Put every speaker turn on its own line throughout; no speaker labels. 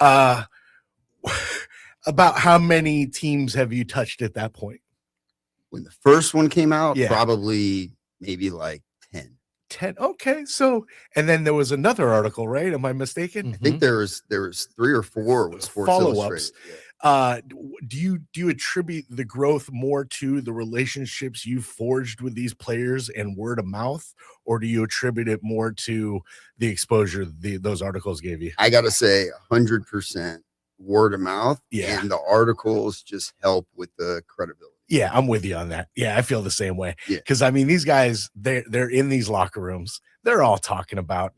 Uh, about how many teams have you touched at that point?
When the first one came out,
Yeah.
probably maybe like 10.
10. Okay. So, and then there was another article, right? Am I mistaken?
I think there was 3 or 4 with Sports
follow-ups.
Illustrated. Yeah.
Do you attribute the growth more to the relationships you forged with these players and word of mouth, or do you attribute it more to the exposure those articles gave you?
I got to say 100% word of mouth.
Yeah.
And the articles just help with the credibility.
Yeah, I'm with you on that. Yeah, I feel the same way.
Yeah.
Because I mean, these guys, they're in these locker rooms. They're all talking about,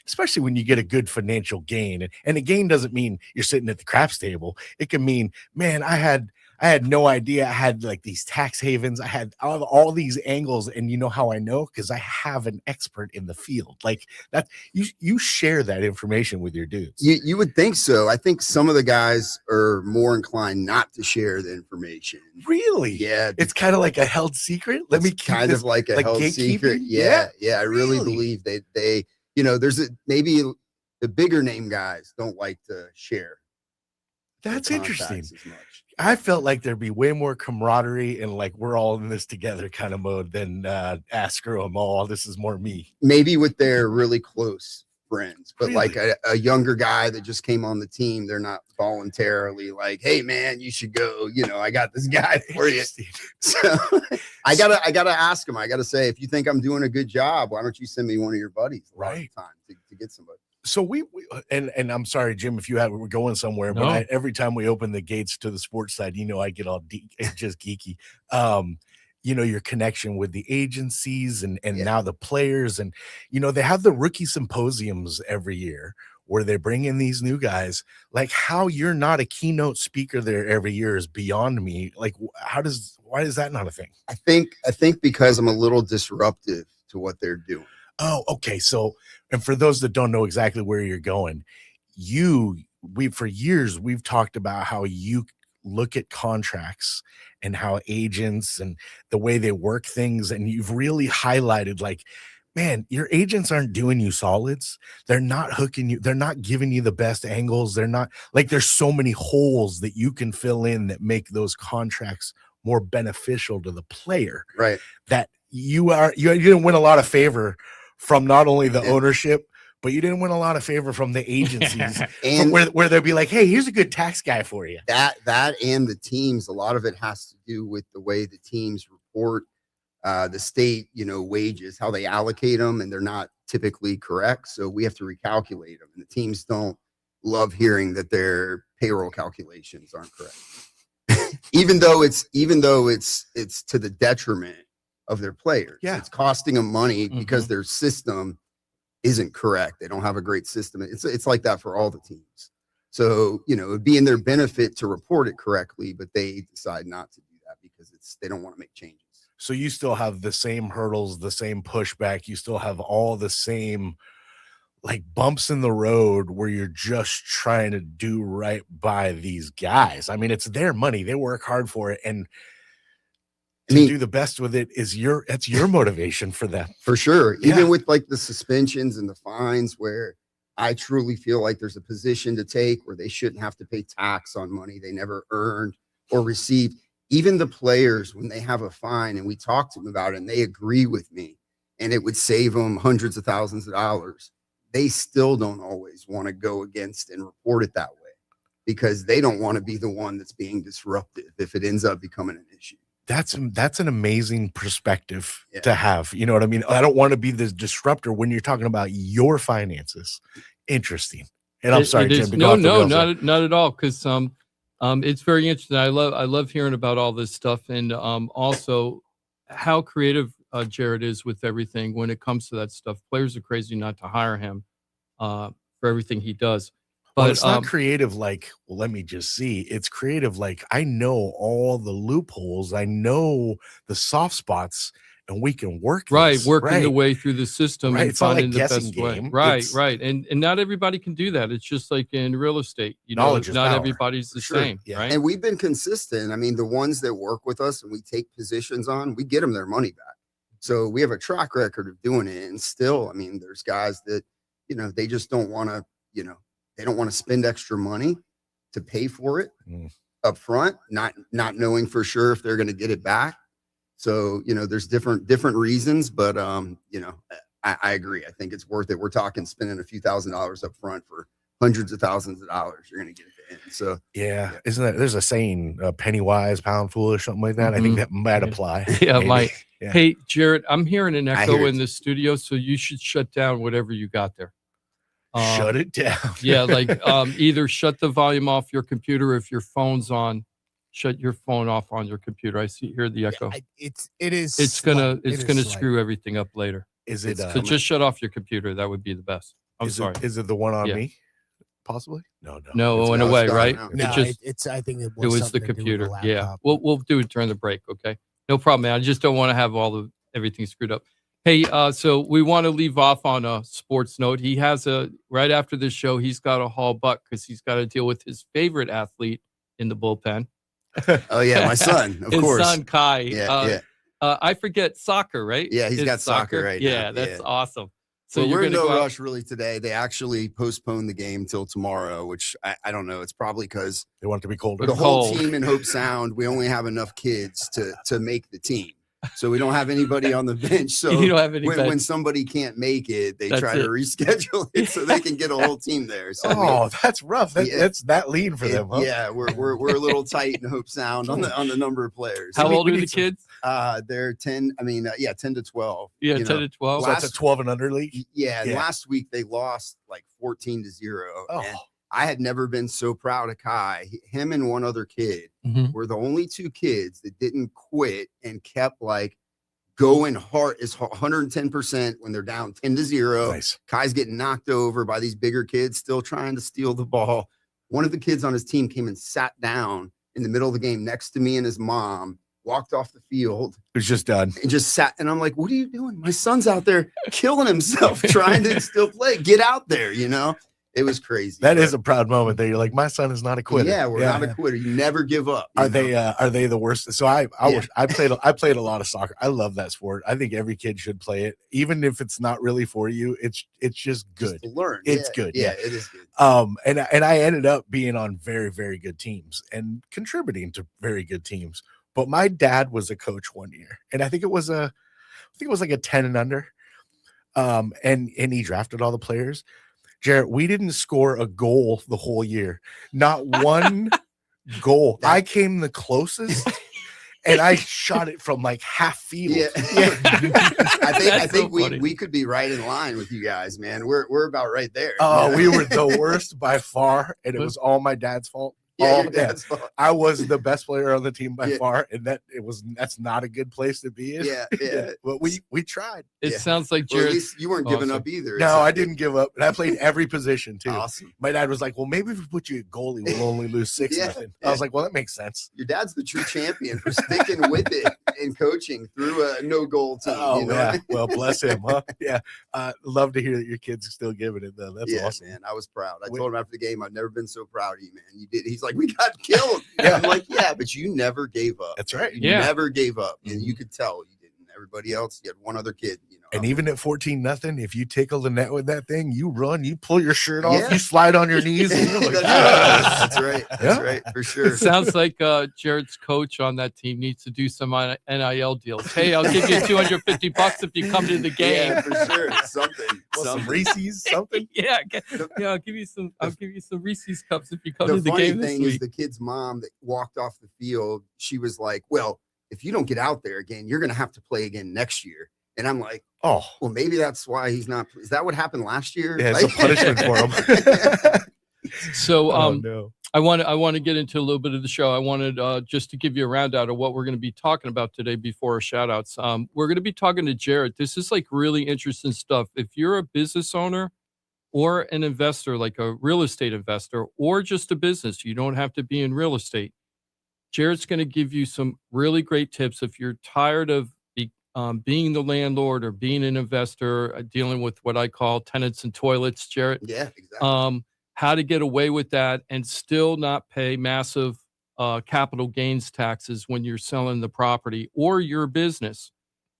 especially when you get a good financial gain. And a gain doesn't mean you're sitting at the craps table. It can mean, man, I had no idea I had like these tax havens. I had all these angles, and you know how I know? Because I have an expert in the field. Like that, you share that information with your dudes.
You would think so. I think some of the guys are more inclined not to share the information.
Really?
Yeah.
It's kind of like a held secret. Let me keep
kind
this,
of like a held secret. Yeah. I really believe they there's maybe the bigger name guys don't like to share.
That's interesting. I felt like there'd be way more camaraderie and like we're all in this together kind of mode than screw them all. This is more me.
Maybe with their really close friends, but
Really?
like a younger guy that just came on the team, they're not voluntarily like, hey man, you should go. I got this guy for you. So I gotta ask him. I gotta say, if you think I'm doing a good job, why don't you send me one of your buddies?
Right.
Time to get somebody.
So we and I'm sorry, Jim, if we're going somewhere,
No.
but every time we open the gates to the sports side, I get all just geeky. Your connection with the agencies and now the players, and they have the rookie symposiums every year where they bring in these new guys. Like, how you're not a keynote speaker there every year is beyond me. Like, why is that not a thing?
I think because I'm a little disruptive to what they're doing.
Oh, okay. So, and for those that don't know exactly where you're going, for years, we've talked about how you look at contracts and how agents and the way they work things. And you've really highlighted like, man, your agents aren't doing you solids. They're not hooking you. They're not giving you the best angles. They're not like, there's so many holes that you can fill in that make those contracts more beneficial to the player.
Right.
That you didn't win a lot of favor from not only the ownership, but you didn't win a lot of favor from the agencies
and
where they'll be like, hey, here's a good tax guy for you.
That and the teams, a lot of it has to do with the way the teams report the state, wages, how they allocate them, and they're not typically correct. So we have to recalculate them. And the teams don't love hearing that their payroll calculations aren't correct. even though it's to the detriment of their players.
Yeah.
It's costing them money because their system isn't correct. They don't have a great system. It's like that for all the teams. So, it'd be in their benefit to report it correctly, but they decide not to do that because they don't want to make changes.
So you still have the same hurdles, the same pushback. You still have all the same like bumps in the road where you're just trying to do right by these guys. I mean, it's their money. They work hard for it. And do the best with it that's your motivation for them.
For sure. Even with like the suspensions and the fines, where I truly feel like there's a position to take where they shouldn't have to pay tax on money they never earned or received. Even the players, when they have a fine and we talk to them about it and they agree with me and it would save them hundreds of thousands of dollars, they still don't always want to go against and report it that way because they don't want to be the one that's being disruptive if it ends up becoming an issue.
That's an amazing perspective to have. You know what I mean? I don't want to be the disruptor when you're talking about your finances. Interesting. And I'm sorry, Jim.
No, not at all. Because it's very interesting. I love hearing about all this stuff, and also how creative Jarrett is with everything when it comes to that stuff. Players are crazy not to hire him for everything he does. But
it's not creative like, well, let me just see. It's creative like, I know all the loopholes. I know the soft spots, and we can work
working the way through the system and
it's finding
the best
game.
way. Right. And not everybody can do that. It's just like in real estate.
Knowledge is
not
power.
everybody's the same.
Yeah.
Right.
And we've been consistent. I mean, the ones that work with us and we take positions on, we get them their money back. So we have a track record of doing it. And still, I mean, there's guys that, they just don't want to, they don't want to spend extra money to pay for it up front, not knowing for sure if they're going to get it back. So, there's different reasons, but, I agree. I think it's worth it. We're talking spending a few $1,000s up front for hundreds of thousands of dollars. You're going to get it at the end. So,
yeah. There's a saying, penny wise, pound foolish, something like that. I think that might apply.
Yeah, Mike.
Yeah.
Hey, Jarrett, I'm hearing an
I
echo
hear
in
it.
the studio, so you should shut down whatever you got there.
Shut it down.
Yeah, like either shut the volume off your computer. If your phone's on, shut your phone off on your computer. I hear the echo. It's gonna screw everything up later.
Is it?
So just shut off your computer. That would be the best. I'm sorry.
Is it the one on
Yeah.
me? Possibly. No.
No, it went
it's
away,
gone
right?
now.
No,
It
I think it
was
something
the
to do with
computer. Yeah,
laptop.
we'll do it during the break. Okay, no problem, man. I just don't want to have everything screwed up. Hey, so we want to leave off on a sports note. He has right after this show, he's got to haul butt because he's got to deal with his favorite athlete in the bullpen.
Oh yeah, my son, of
his
course.
son Kai.
Yeah,
I forget soccer, right?
Yeah, he's got soccer right now.
Yeah, that's
Yeah.
awesome. So
So
you're
we're in
gonna
no
go out-
rush really today. They actually postponed the game till tomorrow, which I don't know. It's probably because
They want it to be colder.
the whole
cold.
team in Hope Sound, we only have enough kids to make the team. So we don't have anybody on the bench. So
You don't have any
when
bench.
somebody can't make it, they
That's
try
it.
to reschedule it so they can get a whole team there. So
Oh, that's rough.
Yeah.
That's that lean for them, huh?
yeah, we're a little tight in Hope Sound on the number of players.
How
we
old are
need
the
some-
kids?
They're 10. 10 to 12.
Yeah,
you
10
know.
to 12.
So that's a 12 and under league.
Yeah, and
Yeah.
last week they lost like 14-0.
Oh,
And I had never been so proud of Kai. Him and one other kid
Mhm.
were the only two kids that didn't quit and kept like going hard, is 110% when they're down 10-0.
nice.
Kai's getting knocked over by these bigger kids still trying to steal the ball. One of the kids on his team came and sat down in the middle of the game next to me and his mom, walked off the field
It was just done.
and just sat. And I'm like, what are you doing? My son's out there killing himself trying to still play. Get out there, It was crazy.
That is a proud moment that you're like, my son is not a quitter.
Yeah, we're not a quitter. You never give up.
Are
you know?
they the worst? So I played a lot of soccer. I love that sport. I think every kid should play it, even if it's not really for you. It's just good.
Just to learn.
It's
Yeah,
good,
Yeah,
yeah.
it is good.
And I ended up being on very, very good teams and contributing to very good teams. But my dad was a coach one year, and I think it was like a 10 and under. And he drafted all the players. Jarrett, we didn't score a goal the whole year. Not one goal. I came the closest, and I shot it from like half field.
Yeah. I
That's
think
so funny.
we could be right in line with you guys, man. We're about right there.
Oh, we were the worst by far, and it was all my dad's fault.
yeah,
all-
your dad's fault.
I was the best player on the team by
Yeah.
far, and that's not a good place to be in.
Yeah.
But we tried.
It
Yeah.
sounds like
Well, at
Jared.
least you weren't giving
Awesome.
up either.
No, I didn't give up, and I played every position too.
Awesome.
My dad was like, "Well, maybe if we put you at goalie, we'll only lose 6
Yeah,
nothing." I was like, "Well, that makes sense."
Your dad's the true champion for sticking with it and coaching through a no goal team.
Oh
you know?
yeah, well, bless him, huh? Yeah, love to hear that your kids are still giving it though. That's
Yeah,
awesome.
man. I was proud. I
Wait.
told him after the game, I've never been so proud of you, man. You did. He's like, we got killed.
Yeah.
I'm like, yeah, but you never gave up.
That's right.
You
Yeah.
never gave up. And you could tell you didn't. Everybody else, you had one other kid,
And even at 14-0, if you tickle the net with that thing, you run, you pull your shirt off,
Yeah.
you slide on your knees, and you're like,
that's,
"Yes."
that's right. That's
Yeah.
right. For sure.
It sounds like Jared's coach on that team needs to do some NIL deals. Hey, I'll give you $250 if you come to the game.
Yeah, for sure. Something.
Well, some
something.
Reese's, something.
Yeah, I'll give you some. I'll give you some Reese's cups if you come
The
to the
funny
game this
thing is
week.
the kid's mom that walked off the field, she was like, well, if you don't get out there again, you're going to have to play again next year. And I'm like,
Oh,
well, maybe that's why he's not. Is that what happened last year?
yeah, it's a
Like-
punishment for him.
So,
no.
I want to get into a little bit of the show. I wanted just to give you a roundout of what we're going to be talking about today before our shout outs. We're going to be talking to Jarrett. This is like really interesting stuff. If you're a business owner or an investor, like a real estate investor, or just a business, you don't have to be in real estate. Jarrett's going to give you some really great tips if you're tired of being the landlord or being an investor, dealing with what I call tenants and toilets, Jarrett.
Yeah, exactly.
How to get away with that and still not pay massive capital gains taxes when you're selling the property or your business,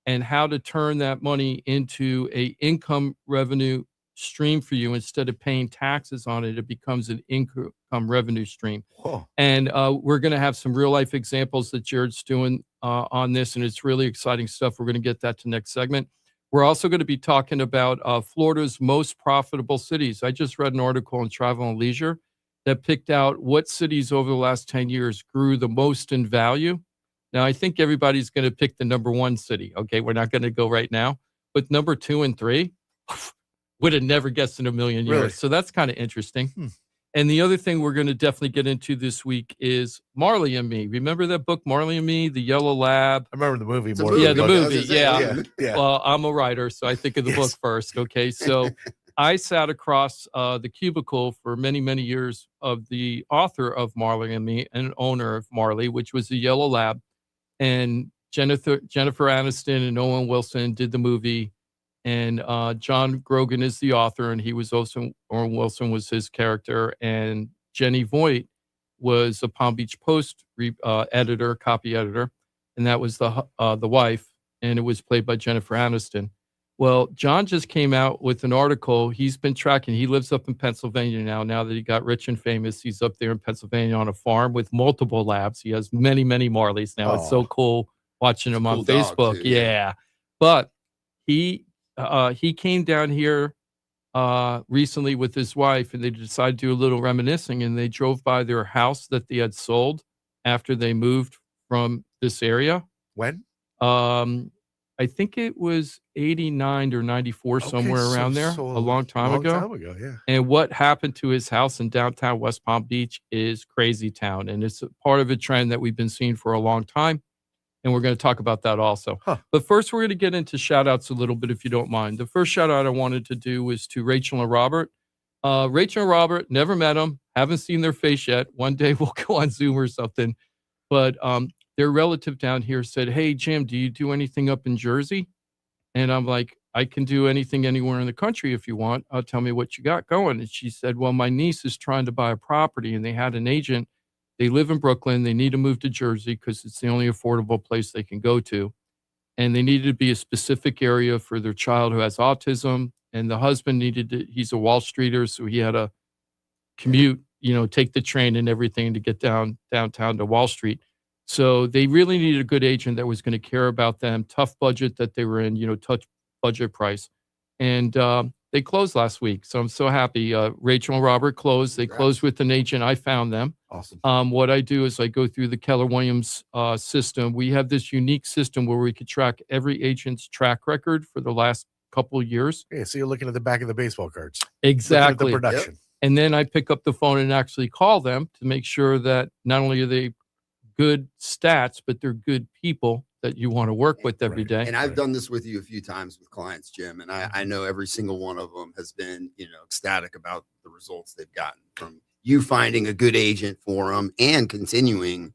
and how to turn that money into a income revenue stream for you. Instead of paying taxes on it, it becomes an income revenue stream.
Whoa.
And we're going to have some real life examples that Jared's doing on this, and it's really exciting stuff. We're going to get that to next segment. We're also going to be talking about Florida's most profitable cities. I just read an article in Travel and Leisure that picked out what cities over the last 10 years grew the most in value. Now, I think everybody's going to pick the number one city. Okay, we're not going to go right now. But number 2 and 3, would have never guessed in a million years.
Really?
So that's kind of interesting. And the other thing we're going to definitely get into this week is Marley and Me. Remember that book, Marley and Me, the Yellow Lab?
I remember the movie
It's a
more.
movie.
Yeah, the
Okay, I was
movie.
gonna say,
Yeah.
Yeah.
Well, I'm a writer, so I think of the book
Yes.
first. Okay. So I sat across the cubicle for many, many years of the author of Marley and Me and owner of Marley, which was the Yellow Lab. And Jennifer Aniston and Owen Wilson did the movie. And John Grogan is the author, and he was also, Owen Wilson was his character. And Jenny Voigt was a Palm Beach Post editor, copy editor. And that was the wife, and it was played by Jennifer Aniston. Well, John just came out with an article. He's been tracking. He lives up in Pennsylvania now that he got rich and famous. He's up there in Pennsylvania on a farm with multiple labs. He has many, many Marleys now. It's so cool watching him on
Cool dog,
Facebook.
too,
Yeah. But he came down here recently with his wife, and they decided to do a little reminiscing, and they drove by their house that they had sold after they moved from this area.
When?
I think it was 89 or 94, somewhere
Okay,
around there,
so
a long time
long
ago.
time ago, yeah.
And what happened to his house in downtown West Palm Beach is crazy town. And it's a part of a trend that we've been seeing for a long time. And we're going to talk about that also.
Huh.
But first, we're going to get into shout outs a little bit, if you don't mind. The first shout out I wanted to do was to Rachel and Robert. Rachel and Robert, never met them, haven't seen their face yet. One day we'll go on Zoom or something. But their relative down here said, "Hey, Jim, do you do anything up in Jersey?" And I'm like, "I can do anything anywhere in the country if you want. Tell me what you got going." And she said, "Well, my niece is trying to buy a property, and they had an agent. They live in Brooklyn. They need to move to Jersey because it's the only affordable place they can go to. And they needed to be a specific area for their child who has autism. And the husband he's a Wall Streeter, so he had to commute, take the train and everything to get downtown to Wall Street. So they really needed a good agent that was going to care about them. Tough budget that they were in, tough budget price. And they closed last week. So I'm so happy. Rachel and Robert closed. They closed with an agent. I found them.
Awesome.
What I do is I go through the Keller Williams system. We have this unique system where we could track every agent's track record for the last couple of years.
Yeah, so you're looking at the back of the baseball cards.
Exactly.
Looking at the production.
And then I pick up the phone and actually call them to make sure that not only are they good stats, but they're good people that you want to work with every day.
And I've done this with you a few times with clients, Jim, and I know every single one of them has been, ecstatic about the results they've gotten from you finding a good agent for them and continuing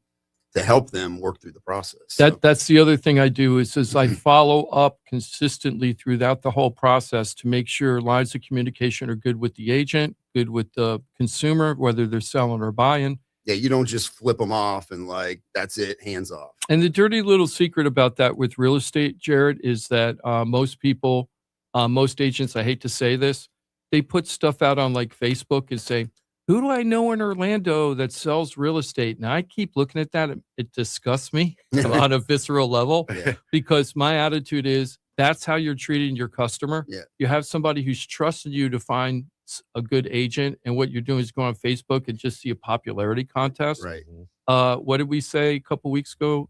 to help them work through the process.
That's the other thing I do is I follow up consistently throughout the whole process to make sure lines of communication are good with the agent, good with the consumer, whether they're selling or buying.
Yeah, you don't just flip them off and that's it, hands off.
And the dirty little secret about that with real estate, Jared, is that most people, most agents, I hate to say this, they put stuff out on Facebook and say, "Who do I know in Orlando that sells real estate?" And I keep looking at that. It disgusts me on a visceral level because my attitude is that's how you're treating your customer.
Yeah.
You have somebody who's trusted you to find a good agent, and what you're doing is go on Facebook and just see a popularity contest.
Right.
What did we say a couple weeks ago,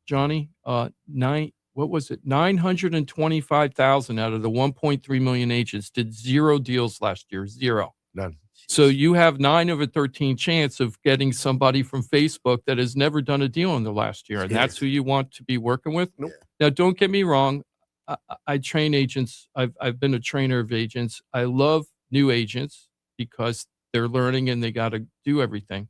Johnny? What was it? 925,000 out of the 1.3 million agents did 0 deals last year. 0.
None.
So you have 9 of a 13 chance of getting somebody from Facebook that has never done a deal in the last year. And that's who you want to be working with.
Nope.
Now, don't get me wrong. I train agents. I've been a trainer of agents. I love new agents because they're learning and they got to do everything.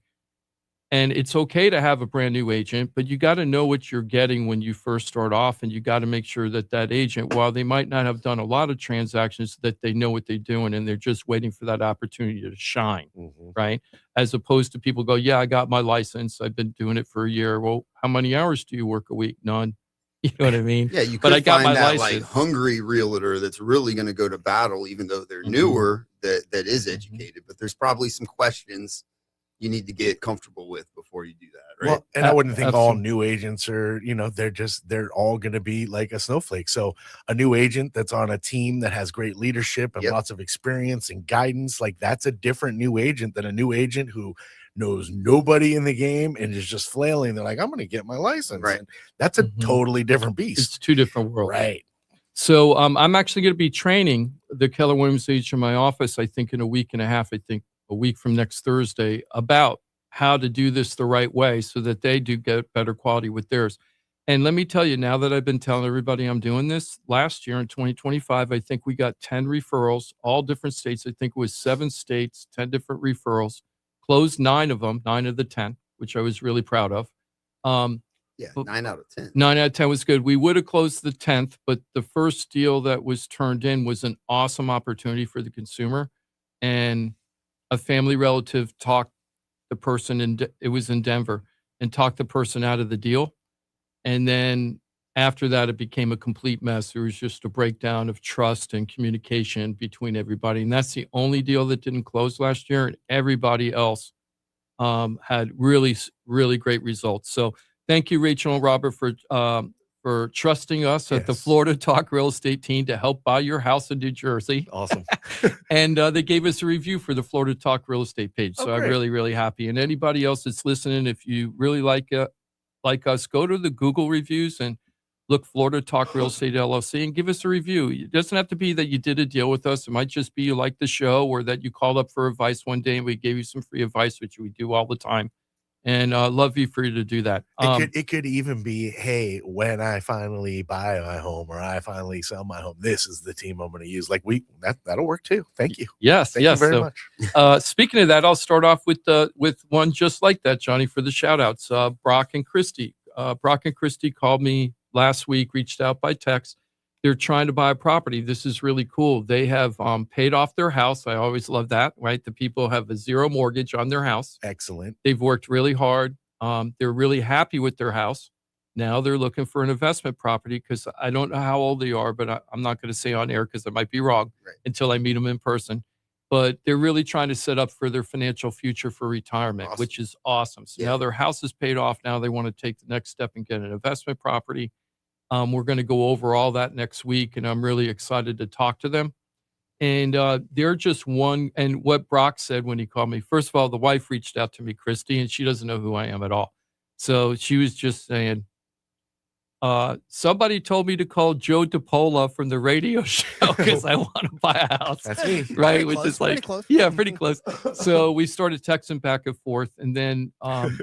And it's okay to have a brand new agent, but you got to know what you're getting when you first start off. And you got to make sure that agent, while they might not have done a lot of transactions, that they know what they're doing and they're just waiting for that opportunity to shine, right? As opposed to people go, "Yeah, I got my license. I've been doing it for a year." Well, how many hours do you work a week? None. You know what I mean?
Yeah, you could
But I got
find
my
that
license.
like hungry realtor that's really going to go to battle, even though they're newer, that is educated. But there's probably some questions you need to get comfortable with before you do that, right?
Well, and I wouldn't think all
Absolutely.
new agents are, they're all going to be like a snowflake. So a new agent that's on a team that has great leadership and
Yep.
lots of experience and guidance, like that's a different new agent than a new agent who knows nobody in the game and is just flailing. They're like, I'm going to get my license.
Right.
And that's a
Mhm.
totally different
It's
beast.
two different worlds.
Right.
So I'm actually going to be training the Keller Williams agent in my office, I think in a week and a half, a week from next Thursday, about how to do this the right way so that they do get better quality with theirs. And let me tell you, now that I've been telling everybody I'm doing this, last year in 2025, I think we got 10 referrals, all different states. I think it was 7 states, 10 different referrals, closed 9 of them, 9 of the 10, which I was really proud of.
Yeah,
But
9 out of 10.
9 out of 10 was good. We would have closed the 10th, but the first deal that was turned in was an awesome opportunity for the consumer. And a family relative talked the person, it was in Denver, and talked the person out of the deal. And then after that, it became a complete mess. There was just a breakdown of trust and communication between everybody. And that's the only deal that didn't close last year. And everybody else had really, really great results. So thank you, Rachel and Robert, for trusting us at the
Yes.
Florida Talk Real Estate team to help buy your house in New Jersey.
Awesome.
And they gave us a review for the Florida Talk Real Estate page. So
Oh,
I'm
great.
really, really happy. And anybody else that's listening, if you really like us, go to the Google reviews and look Florida Talk Real Estate LLC and give us a review. It doesn't have to be that you did a deal with us. It might just be you like the show or that you called up for advice one day and we gave you some free advice, which we do all the time. And love you for you to do that.
It could even be, hey, when I finally buy my home or I finally sell my home, this is the team I'm going to use. Like that'll work too. Thank you.
Yes,
Thank
yes.
you very
So,
much.
speaking of that, I'll start off with one just like that, Johnny, for the shout outs. Brock and Christy. Brock and Christy called me last week, reached out by text. They're trying to buy a property. This is really cool. They have paid off their house. I always love that, right? The people have a 0 mortgage on their house.
Excellent.
They've worked really hard. They're really happy with their house. Now they're looking for an investment property because I don't know how old they are, but I'm not going to say on air because I might be wrong until I meet them in person. But they're really trying to set up for their financial future for retirement, which is awesome. So now their house is paid off. Now they want to take the next step and get an investment property. We're going to go over all that next week, and I'm really excited to talk to them. And they're just one. And what Brock said when he called me, first of all, the wife reached out to me, Christy, and she doesn't know who I am at all. So she was just saying, somebody told me to call Joe DiPaola from the radio show because I want to buy a house.
That's me.
Right? Which
close,
is like,
pretty close.
yeah, pretty close. So we started texting back and forth. And then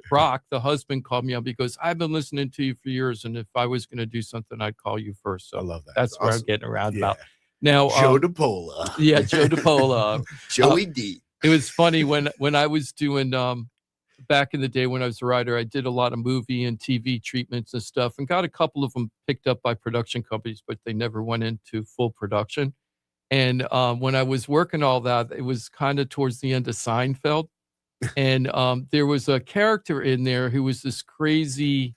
Brock, the husband, called me up. He goes, I've been listening to you for years. And if I was going to do something, I'd call you first. So
I love that.
that's where I'm
awesome.
getting around
Yeah.
about. Now,
Joe DiPaola.
yeah, Joe DiPaola.
Joey D.
It was funny when I was doing back in the day when I was a writer, I did a lot of movie and TV treatments and stuff and got a couple of them picked up by production companies, but they never went into full production. And when I was working all that, it was kind of towards the end of Seinfeld. And there was a character in there who was this crazy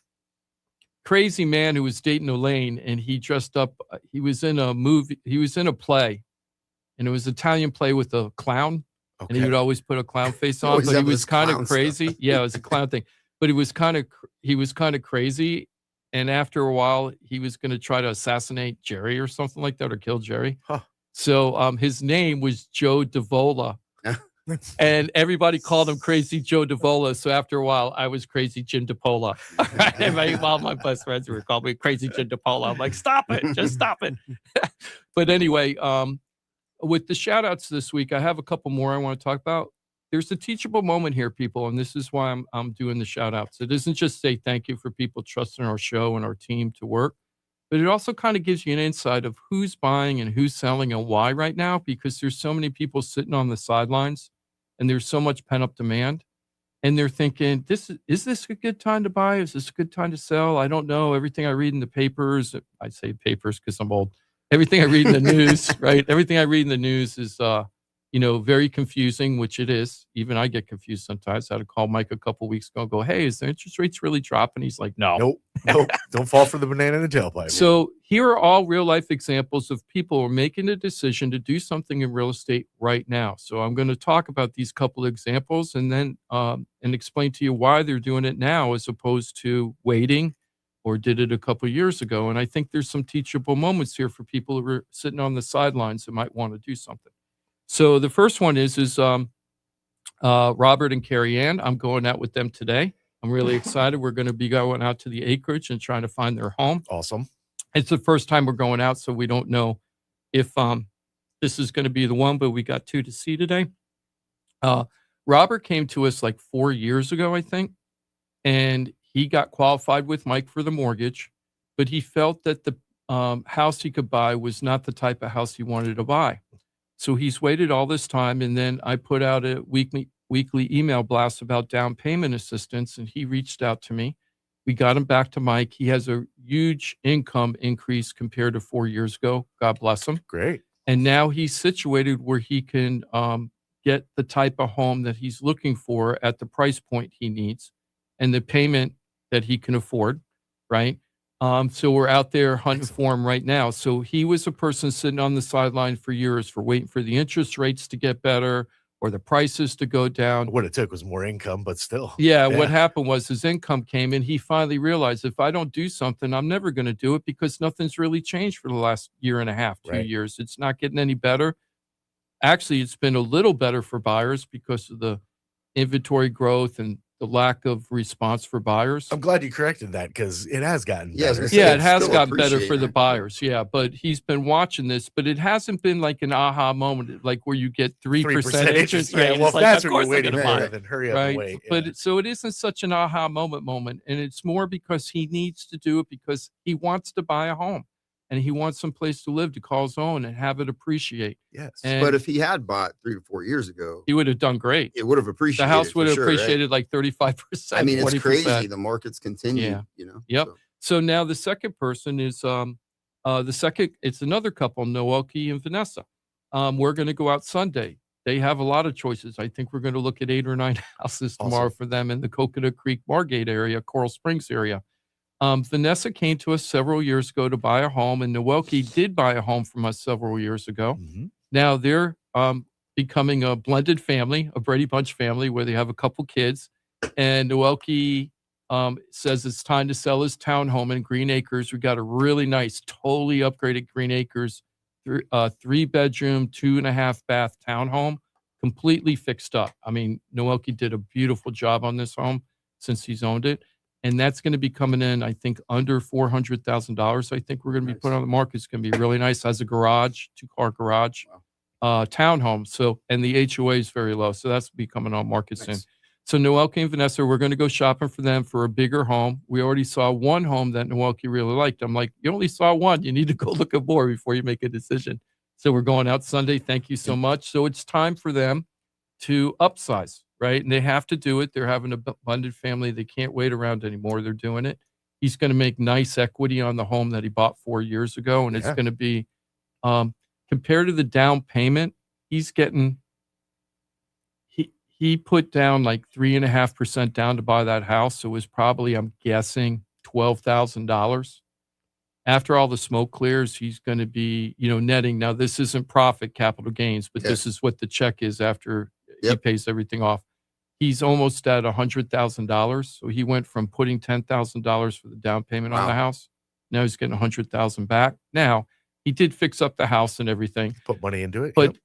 man who was dating Elaine, and he dressed up. He was in a movie. He was in a play, and it was an Italian play with a clown.
Okay.
And he would always put a clown face on,
Always
but he
have
was
this
kind of
clown
crazy.
stuff.
Yeah, it was a clown thing, but he was kind of crazy. And after a while, he was going to try to assassinate Jerry or something like that, or kill Jerry.
Huh.
So his name was Joe DiPaola. And everybody called him Crazy Joe DiPaola. So after a while, I was Crazy Jim DiPaola. All right? And all my best friends were calling me Crazy Jim DiPaola. I'm like, stop it. Just stop it. But anyway, with the shout outs this week, I have a couple more I want to talk about. There's a teachable moment here, people, and this is why I'm doing the shout outs. It isn't just say thank you for people trusting our show and our team to work, but it also kind of gives you an insight of who's buying and who's selling and why right now, because there's so many people sitting on the sidelines and there's so much pent up demand. And they're thinking, is this a good time to buy? Is this a good time to sell? I don't know. Everything I read in the papers, I say papers because I'm old. Everything I read in the news, right? Everything I read in the news is, very confusing, which it is. Even I get confused sometimes. I had to call Mike a couple weeks ago and go, hey, is the interest rates really dropping? He's like, no.
Nope. Don't fall for the banana in the tailpipe.
So here are all real life examples of people who are making a decision to do something in real estate right now. So I'm going to talk about these couple of examples and then and explain to you why they're doing it now as opposed to waiting or did it a couple of years ago. And I think there's some teachable moments here for people who are sitting on the sidelines that might want to do something. So the first one is Robert and Carrie Ann. I'm going out with them today. I'm really excited. We're going to be going out to the acreage and trying to find their home.
Awesome.
It's the first time we're going out, so we don't know if this is going to be the one, but we got 2 to see today. Robert came to us like 4 years ago, I think, and he got qualified with Mike for the mortgage, but he felt that the house he could buy was not the type of house he wanted to buy. So he's waited all this time, and then I put out a weekly email blast about down payment assistance, and he reached out to me. We got him back to Mike. He has a huge income increase compared to 4 years ago. God bless him.
Great.
And now he's situated where he can get the type of home that he's looking for at the price point he needs and the payment that he can afford, right? So we're out there hunting for him right now. So he was a person sitting on the sideline for years for waiting for the interest rates to get better or the prices to go down.
What it took was more income, but still.
Yeah, what happened was his income came and he finally realized if I don't do something, I'm never going to do it because nothing's really changed for the last year and a half, 2 years. It's not getting any better. Actually, it's been a little better for buyers because of the inventory growth and the lack of response for buyers.
I'm glad you corrected that because it has gotten
Yeah, I was
better.
gonna say,
Yeah, it
it's
has
still
gotten better for
appreciated,
the
right?
buyers. Yeah, but he's been watching this, but it hasn't been like an aha moment, like where you get 3% interest rate.
Yeah,
and
well,
it's
if
like,
that's
of
what
course
you're
I'm
waiting
gonna
for,
buy it.
then hurry up and
Right.
wait.
But so it isn't such an aha moment, and it's more because he needs to do it because he wants to buy a home and he wants some place to live to call his own and have it appreciate.
Yes.
And
But if he had bought 3 to 4 years ago,
he would have done great.
it would have appreciated.
The house
for
would have
sure, right?
appreciated like 35%.
I mean, it's
40%.
crazy. The markets continue.
Yeah. Yep.
So,
So now the second person is it's another couple, Noelke and Vanessa. We're going to go out Sunday. They have a lot of choices. I think we're going to look at 8 or 9 houses tomorrow for them in the Coconut Creek, Margate area, Coral Springs area. Vanessa came to us several years ago to buy a home, and Noelke did buy a home from us several years ago.
Mhm.
Now they're becoming a blended family, a Brady Bunch family, where they have a couple kids. And Noelke says it's time to sell his townhome in Green Acres. We got a really nice, totally upgraded Green Acres, 3-bedroom, 2.5 bath townhome, completely fixed up. I mean, Noelke did a beautiful job on this home since he's owned it. And that's going to be coming in, I think, under $400,000. I think we're going to be
Nice.
putting on the market. It's going to be really nice. Has a garage, 2-car garage, townhome. So, and the HOA is very low. So that's be coming on market soon.
Nice.
So Noelke and Vanessa, we're going to go shopping for them for a bigger home. We already saw one home that Noelke really liked. I'm like, you only saw one. You need to go look at more before you make a decision. So we're going out Sunday. Thank you so much. So it's time for them to upsize, right? And they have to do it. They're having a blended family. They can't wait around anymore. They're doing it. He's going to make nice equity on the home that he bought 4 years ago. And it's going to be, compared to the down payment, he's getting, he put down like 3.5% down to buy that house. So it was probably, I'm guessing, $12,000. After all the smoke clears, he's going to be, netting. Now, this isn't profit capital gains, but this is what the check is after he pays everything off. He's almost at $100,000. So he went from putting $10,000 for the down payment on the house. Now he's getting $100,000 back. Now, he did fix up the house and everything.
Put money into it.
But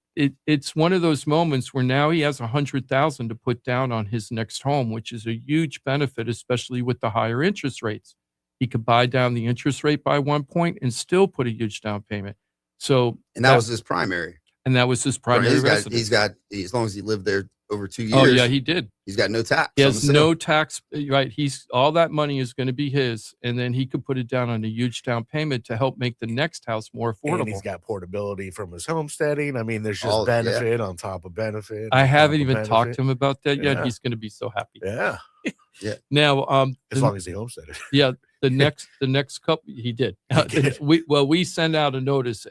it's one of those moments where now he has $100,000 to put down on his next home, which is a huge benefit, especially with the higher interest rates. He could buy down the interest rate by 1 point and still put a huge down payment. So,
and that was his primary.
And that was his primary residence.
He's got, as long as he lived there over 2 years.
Oh yeah, he did.
He's got no tax.
He has no tax, right? All that money is going to be his, and then he could put it down on a huge down payment to help make the next house more affordable.
And he's got portability from his homesteading. I mean, there's just benefit on top of benefit.
I haven't even talked to him about that yet. He's going to be so happy.
Yeah.
Yeah.
Now,
as long as he homesteaded.
Yeah. The next couple, he did. We send out a notice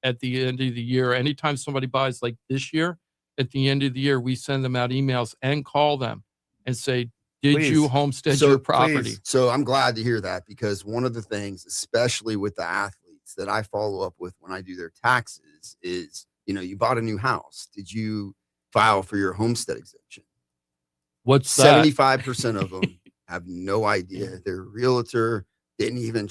at the end of the year. Anytime somebody buys like this year, at the end of the year, we send them out emails and call them and say, did
Please.
you homestead
So
your property?
please.
So I'm glad to hear that, because one of the things, especially with the athletes, that I follow up with when I do their taxes is, you bought a new house. Did you file for your homestead exemption?
What's that?
75% of them have no idea. Their realtor didn't even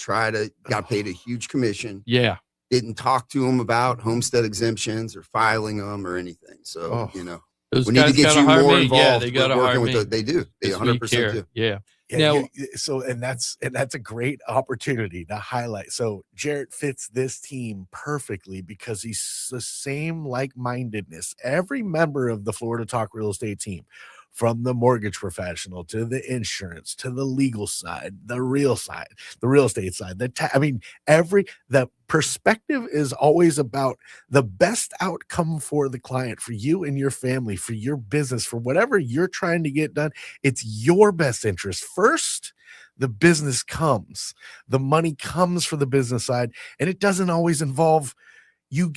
got paid a huge commission.
Yeah.
Didn't talk to them about homestead exemptions or filing them or anything. So,
Those
we need to
guys
get
gotta
you
hire
more
me.
involved.
Yeah, they got to hire me.
They do. They
'Cause we
100%
care.
do.
Yeah.
Yeah,
Now-
and that's a great opportunity to highlight. So Jarrett fits this team perfectly because he's the same like-mindedness. Every member of the Florida Talk Real Estate team, from the mortgage professional to the insurance to the legal side, the real estate side, the perspective is always about the best outcome for the client, for you and your family, for your business, for whatever you're trying to get done. It's your best interest first. The business comes, the money comes for the business side, and it doesn't always involve you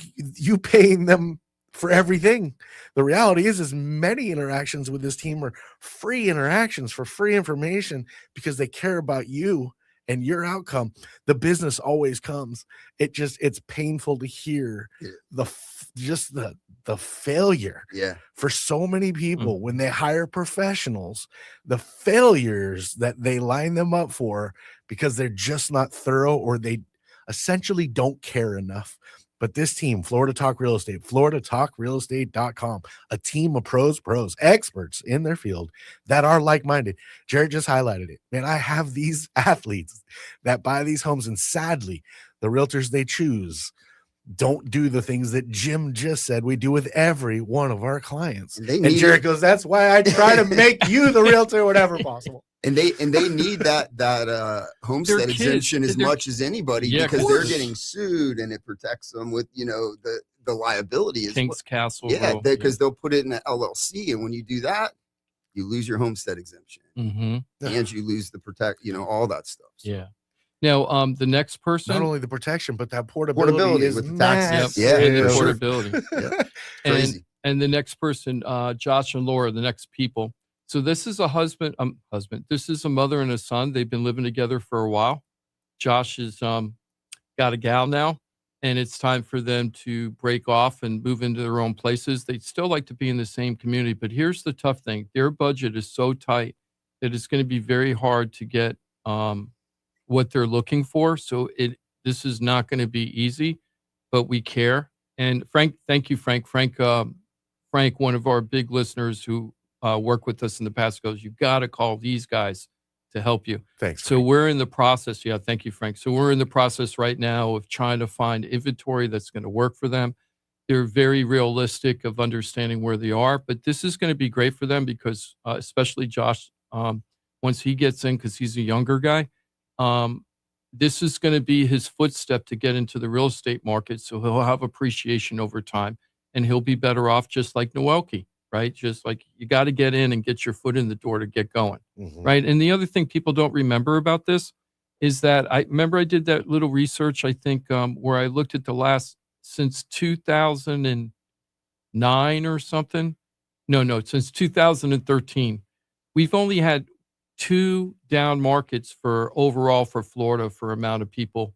paying them for everything. The reality is many interactions with this team are free interactions for free information because they care about you and your outcome. The business always comes. It's painful to hear the failure for so many people when they hire professionals, the failures that they line them up for because they're just not thorough, or they essentially don't care enough. But this team, Florida Talk Real Estate, floridatalkrealestate.com, a team of pros, experts in their field that are like-minded. Jarrett just highlighted it. Man, I have these athletes that buy these homes, and sadly, the realtors they choose don't do the things that Jim just said we do with every one of our clients. And Jarrett goes, that's why I try to make you the realtor whenever possible.
And they need that homestead exemption as much as anybody, because they're getting sued, and it protects them with the liability.
King's Castle.
Because they'll put it in an LLC, and when you do that, you lose your homestead exemption, and you lose the all that stuff. So.
Yeah. Now, the next person,
not only the protection, but that portability is
with the taxes.
and the portability.
Crazy.
And the next person, Josh and Laura, the next people. So this is a husband. This is a mother and a son. They've been living together for a while. Josh has got a gal now, and it's time for them to break off and move into their own places. They'd still like to be in the same community, but here's the tough thing: their budget is so tight that it's going to be very hard to get what they're looking for. So this is not going to be easy, but we care. And Frank, thank you, Frank. Frank, one of our big listeners who worked with us in the past, goes, you got to call these guys to help you.
Thanks.
So we're in the process. Yeah, thank you, Frank. So we're in the process right now of trying to find inventory that's going to work for them. They're very realistic of understanding where they are, but this is going to be great for them because especially Josh, once he gets in, because he's a younger guy, this is going to be his footstep to get into the real estate market. So he'll have appreciation over time, and he'll be better off, just like Noelke, right? Just like you got to get in and get your foot in the door to get going, right? And the other thing people don't remember about this is that I did that little research, I think, where I looked at the last, since 2009 or something. No, since 2013, we've only had 2 down markets for overall for Florida for amount of people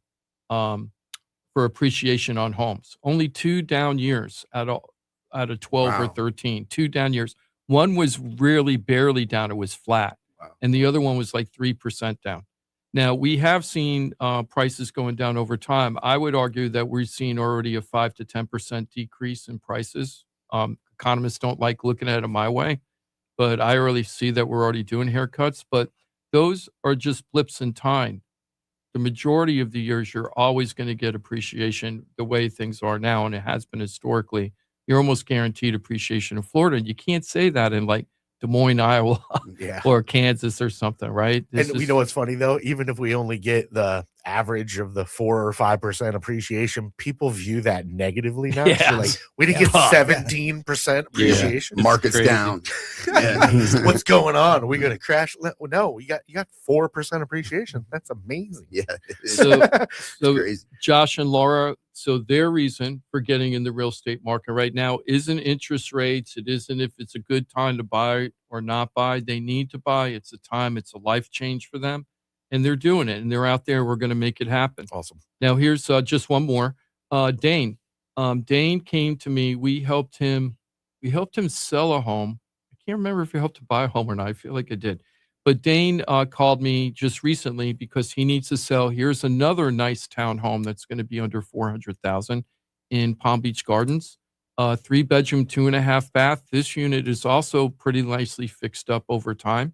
for appreciation on homes. Only 2 down years out of 12 or 13, 2 down years. One was really barely down. It was flat.
Wow.
And the other one was like 3% down. Now, we have seen prices going down over time. I would argue that we're seeing already a 5 to 10% decrease in prices. Economists don't like looking at it my way, but I already see that we're already doing haircuts. But those are just blips in time. The majority of the years, you're always going to get appreciation the way things are now, and it has been historically. You're almost guaranteed appreciation in Florida. And you can't say that in like Des Moines, Iowa, or Kansas or something, right?
We know what's funny though, even if we only get the average of the 4 or 5% appreciation, people view that negatively now. So like, we didn't get 17% appreciation.
It's
Market's
crazy.
down.
What's going on? Are we going to crash? No, you got 4% appreciation. That's amazing.
Yeah. It is.
So,
It's
so
crazy.
Josh and Laura, so their reason for getting in the real estate market right now isn't interest rates. It isn't if it's a good time to buy or not buy. They need to buy. It's a time. It's a life change for them. And they're doing it. And they're out there. We're going to make it happen.
Awesome.
Now, here's just one more. Dane. Dane came to me. We helped him sell a home. I can't remember if we helped to buy a home or not. I feel like I did. But Dane called me just recently because he needs to sell. Here's another nice townhome that's going to be under $400,000 in Palm Beach Gardens. 3-bedroom, 2.5 bath. This unit is also pretty nicely fixed up over time.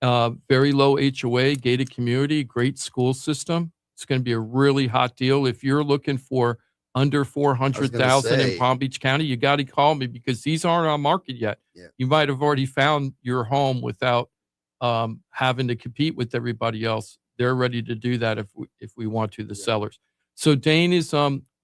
Very low HOA, gated community, great school system. It's going to be a really hot deal. If you're looking for under 400,000 in Palm Beach County, you got to call me because these aren't on market yet.
Yeah.
You might have already found your home without having to compete with everybody else. They're ready to do that if we want to, the sellers. So Dane is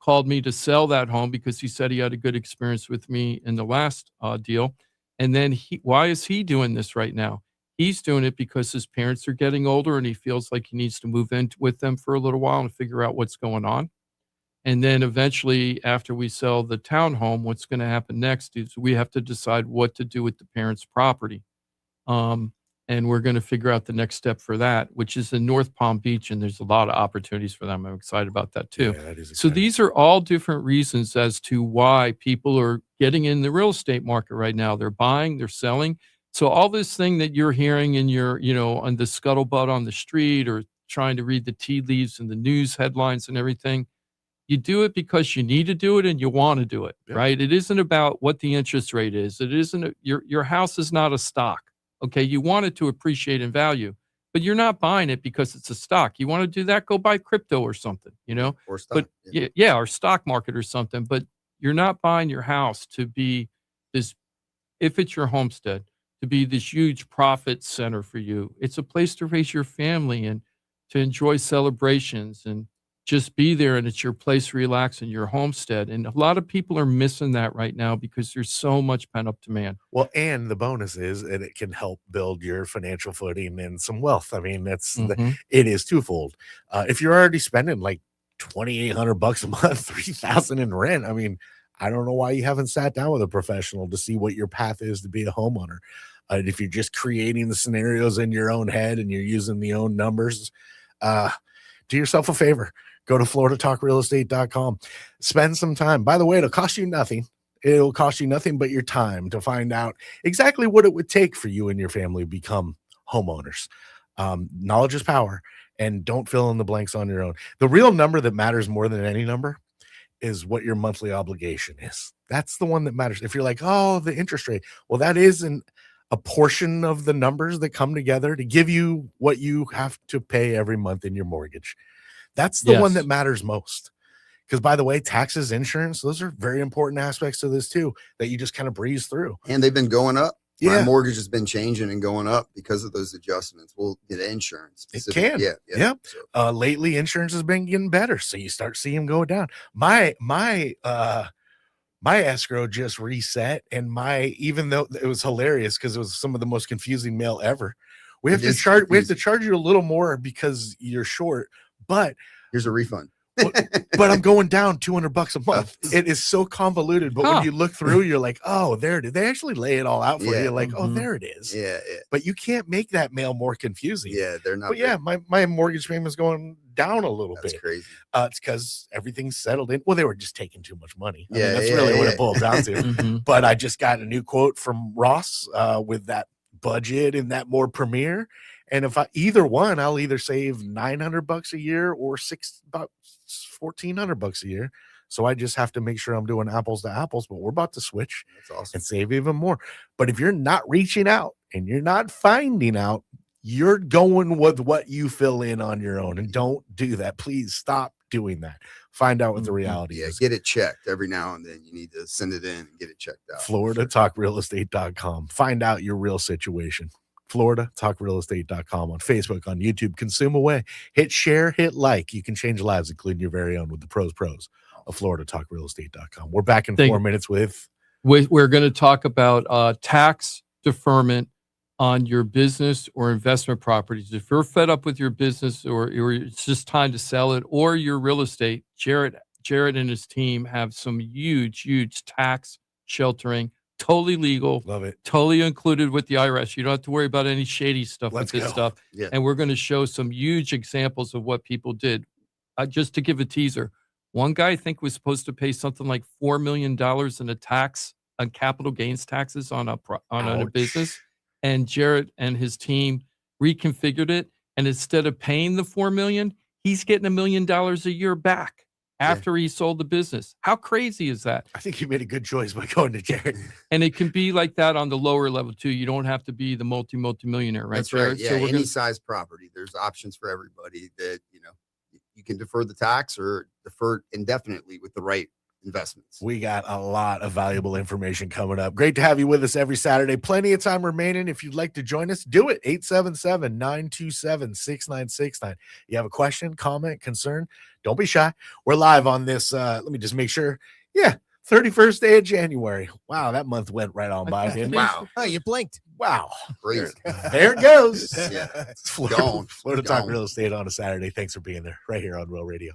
called me to sell that home because he said he had a good experience with me in the last deal. And then why is he doing this right now? He's doing it because his parents are getting older and he feels like he needs to move in with them for a little while and figure out what's going on. And then eventually, after we sell the townhome, what's going to happen next is we have to decide what to do with the parents' property. And we're going to figure out the next step for that, which is in North Palm Beach. And there's a lot of opportunities for them. I'm excited about that too.
Yeah, that is
So
exciting.
these are all different reasons as to why people are getting in the real estate market right now. They're buying, they're selling. So all this thing that you're hearing in your, on the scuttlebutt on the street or trying to read the tea leaves and the news headlines and everything, you do it because you need to do it and you want to do it, right? It isn't about what the interest rate is. It isn't, your house is not a stock. Okay. You want it to appreciate in value, but you're not buying it because it's a stock. You want to do that, go buy crypto or something,
Or stock.
But or stock market or something, but you're not buying your house to be this, if it's your homestead, to be this huge profit center for you. It's a place to raise your family and to enjoy celebrations and just be there. And it's your place to relax in your homestead. And a lot of people are missing that right now because there's so much pent up demand.
Well, and the bonus is that it can help build your financial footing and some wealth. I mean, it is twofold. If you're already spending like $2,800 a month, $3,000 in rent, I mean, I don't know why you haven't sat down with a professional to see what your path is to be a homeowner. If you're just creating the scenarios in your own head and you're using the own numbers, do yourself a favor. Go to floridatalkrealestate.com. Spend some time. By the way, it'll cost you nothing. It'll cost you nothing but your time to find out exactly what it would take for you and your family to become homeowners. Knowledge is power, and don't fill in the blanks on your own. The real number that matters more than any number is what your monthly obligation is. That's the one that matters. If you're like, oh, the interest rate, well, that isn't a portion of the numbers that come together to give you what you have to pay every month in your mortgage. That's the one that matters most. Because, by the way, taxes, insurance, those are very important aspects to this too, that you just kind of breeze through.
And they've been going up.
Yeah.
My mortgage has been changing and going up because of those adjustments. We'll get insurance.
It can. Yeah. So. Lately, insurance has been getting better. So you start seeing them go down. My escrow just reset, and even though it was hilarious because it was some of the most confusing mail ever. We have to charge you a little more because you're short, but
here's a refund.
but I'm going down $200 a month. It is so convoluted, but when you look through, you're like, oh, there it is. They actually lay it all out for you. Like, oh, there it is.
Yeah.
But you can't make that mail more confusing.
Yeah, they're not.
But yeah, my mortgage payment is going down a little bit.
That's crazy.
It's because everything's settled in. Well, they were just taking too much money. I mean,
Yeah,
that's really what it boils down to. But I just got a new quote from Ross with that budget and that more premier. And if I'll either save $900 a year or about $1,400 a year. So I just have to make sure I'm doing apples to apples, but we're about to switch.
That's awesome.
And save even more. But if you're not reaching out and you're not finding out, you're going with what you fill in on your own. And don't do that. Please stop doing that. Find out what the reality is.
Get it checked every now and then. You need to send it in and get it checked out.
FloridaTalkRealEstate.com. Find out your real situation. FloridaTalkRealEstate.com, on Facebook, on YouTube. Consume away. Hit share, hit like. You can change lives, including your very own, with the pros of FloridaTalkRealEstate.com. We're back in 4 minutes with...
We're going to talk about tax deferment on your business or investment properties. If you're fed up with your business or it's just time to sell it, or your real estate, Jarrett and his team have some huge tax sheltering. Totally legal.
Love it.
Totally included with the IRS. You don't have to worry about any shady stuff with this stuff.
Yeah.
And we're going to show some huge examples of what people did. Just to give a teaser, one guy I think was supposed to pay something like $4 million in a tax on capital gains taxes on a business. And Jarrett and his team reconfigured it. And instead of paying the $4 million, he's getting $1 million a year back after he sold the business. How crazy is that?
I think you made a good choice by going to Jarrett.
And it can be like that on the lower level too. You don't have to be the multi-millionaire, right?
That's
Jarrett?
right. Yeah,
So we're
any size property. There's options for everybody that, you can defer the tax or defer indefinitely with the right investments.
We got a lot of valuable information coming up. Great to have you with us every Saturday. Plenty of time remaining. If you'd like to join us, do it. 877-927-6969. You have a question, comment, concern? Don't be shy. We're live on this. Let me just make sure. Yeah. 31st day of January. Wow. That month went right on by. Didn't it?
Wow.
Oh, you blinked.
Wow.
Crazy.
There it goes.
Yeah.
It's Florida Talk
Gone.
Real Estate on a Saturday. Thanks for being there right here on Real Radio.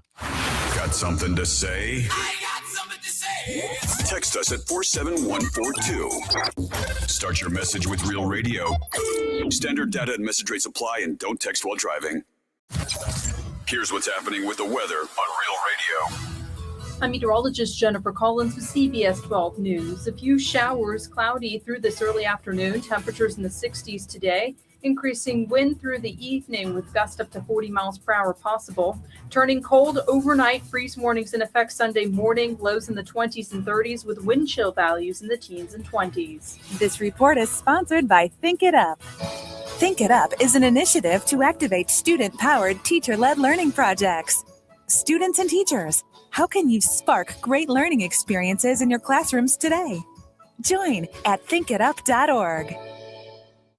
Got something to say?
I got something to say.
Text us at 47142. Start your message with Real Radio. Standard data and message rates apply, and don't text while driving. Here's what's happening with the weather on Real Radio.
I'm meteorologist Jennifer Collins with CBS 12 News. A few showers, cloudy through this early afternoon. Temperatures in the 60s today. Increasing wind through the evening with gusts up to 40 miles per hour possible. Turning cold overnight, freeze warnings in effect Sunday morning. Lows in the 20s and 30s with wind chill values in the teens and 20s.
This report is sponsored by Think It Up. Think It Up is an initiative to activate student-powered, teacher-led learning projects. Students and teachers, how can you spark great learning experiences in your classrooms today? Join at thinkitup.org.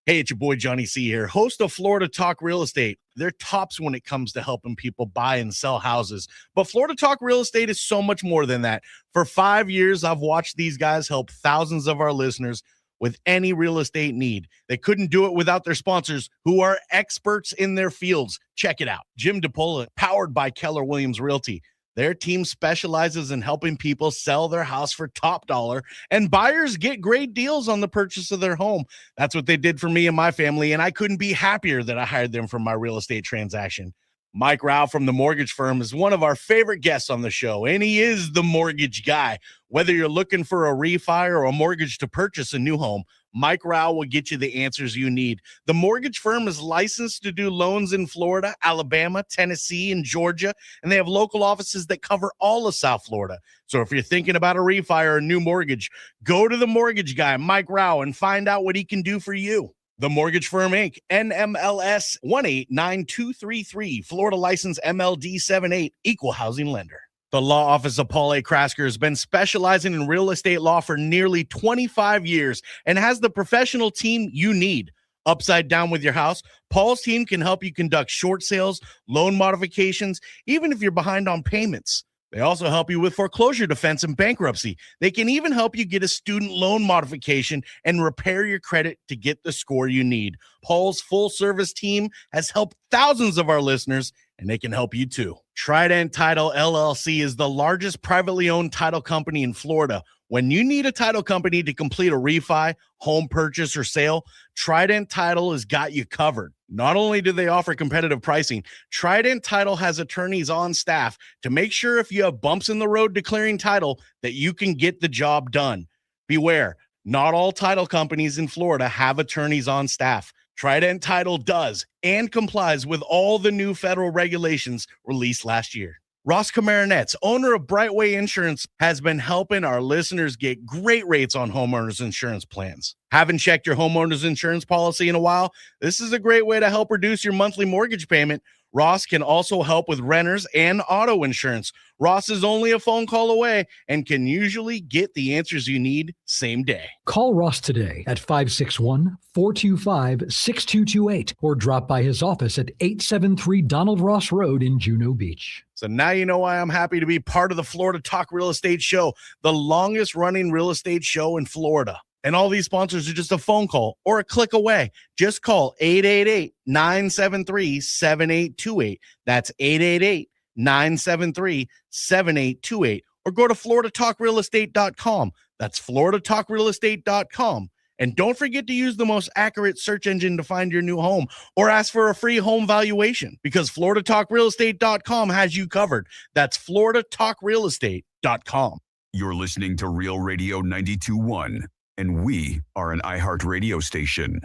Hey, it's your boy Johnny C here, host of Florida Talk Real Estate. They're tops when it comes to helping people buy and sell houses. But Florida Talk Real Estate is so much more than that. For 5 years, I've watched these guys help thousands of our listeners with any real estate need. They couldn't do it without their sponsors, who are experts in their fields. Check it out. Jim DiPaola, powered by Keller Williams Realty. Their team specializes in helping people sell their house for top dollar, and buyers get great deals on the purchase of their home. That's what they did for me and my family, and I couldn't be happier that I hired them for my real estate transaction. Mike Rao from the mortgage firm is one of our favorite guests on the show, and he is the mortgage guy. Whether you're looking for a refi or a mortgage to purchase a new home, Mike Rao will get you the answers you need. The mortgage firm is licensed to do loans in Florida, Alabama, Tennessee, and Georgia, and they have local offices that cover all of South Florida. So if you're thinking about a refi or a new mortgage, go to the mortgage guy, Mike Rao, and find out what he can do for you. The Mortgage Firm, Inc., NMLS 189233, Florida license MLD 78, equal housing lender. The law office of Paul A. Krasker has been specializing in real estate law for nearly 25 years and has the professional team you need. Upside down with your house, Paul's team can help you conduct short sales, loan modifications, even if you're behind on payments. They also help you with foreclosure defense and bankruptcy. They can even help you get a student loan modification and repair your credit to get the score you need. Paul's full-service team has helped thousands of our listeners, and they can help you too. Trident Title LLC is the largest privately owned title company in Florida. When you need a title company to complete a refi, home purchase, or sale, Trident Title has got you covered. Not only do they offer competitive pricing, Trident Title has attorneys on staff to make sure if you have bumps in the road declaring title that you can get the job done. Beware, not all title companies in Florida have attorneys on staff. Trident Title does and complies with all the new federal regulations released last year. Ross Camaronets, owner of Brightway Insurance, has been helping our listeners get great rates on homeowners insurance plans. Haven't checked your homeowners insurance policy in a while? This is a great way to help reduce your monthly mortgage payment. Ross can also help with renters and auto insurance. Ross is only a phone call away and can usually get the answers you need same day.
Call Ross today at 561-425-6228 or drop by his office at 873 Donald Ross Road in Juno Beach.
So now you know why I'm happy to be part of the Florida Talk Real Estate Show, the longest running real estate show in Florida. And all these sponsors are just a phone call or a click away. Just call 888-973-7828. That's 888-973-7828. Or go to floridatalkrealestate.com. That's floridatalkrealestate.com. And don't forget to use the most accurate search engine to find your new home or ask for a free home valuation because floridatalkrealestate.com has you covered. That's floridatalkrealestate.com.
You're listening to Real Radio 92.1, and we are an iHeart radio station.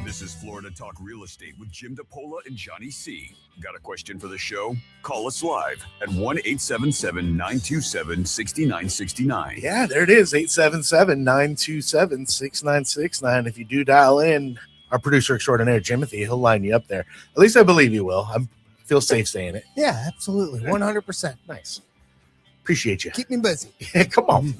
This is Florida Talk Real Estate with Jim DiPaola and Johnny C. Got a question for the show? Call us live at 1-877-927-6969.
Yeah, there it is, 877-927-6969. If you do dial in, our producer extraordinaire, Jimothy, he'll line you up there. At least I believe you will. I feel safe saying it.
Yeah, absolutely. 100%.
Nice. Appreciate you.
Keep me busy.
Yeah, come on.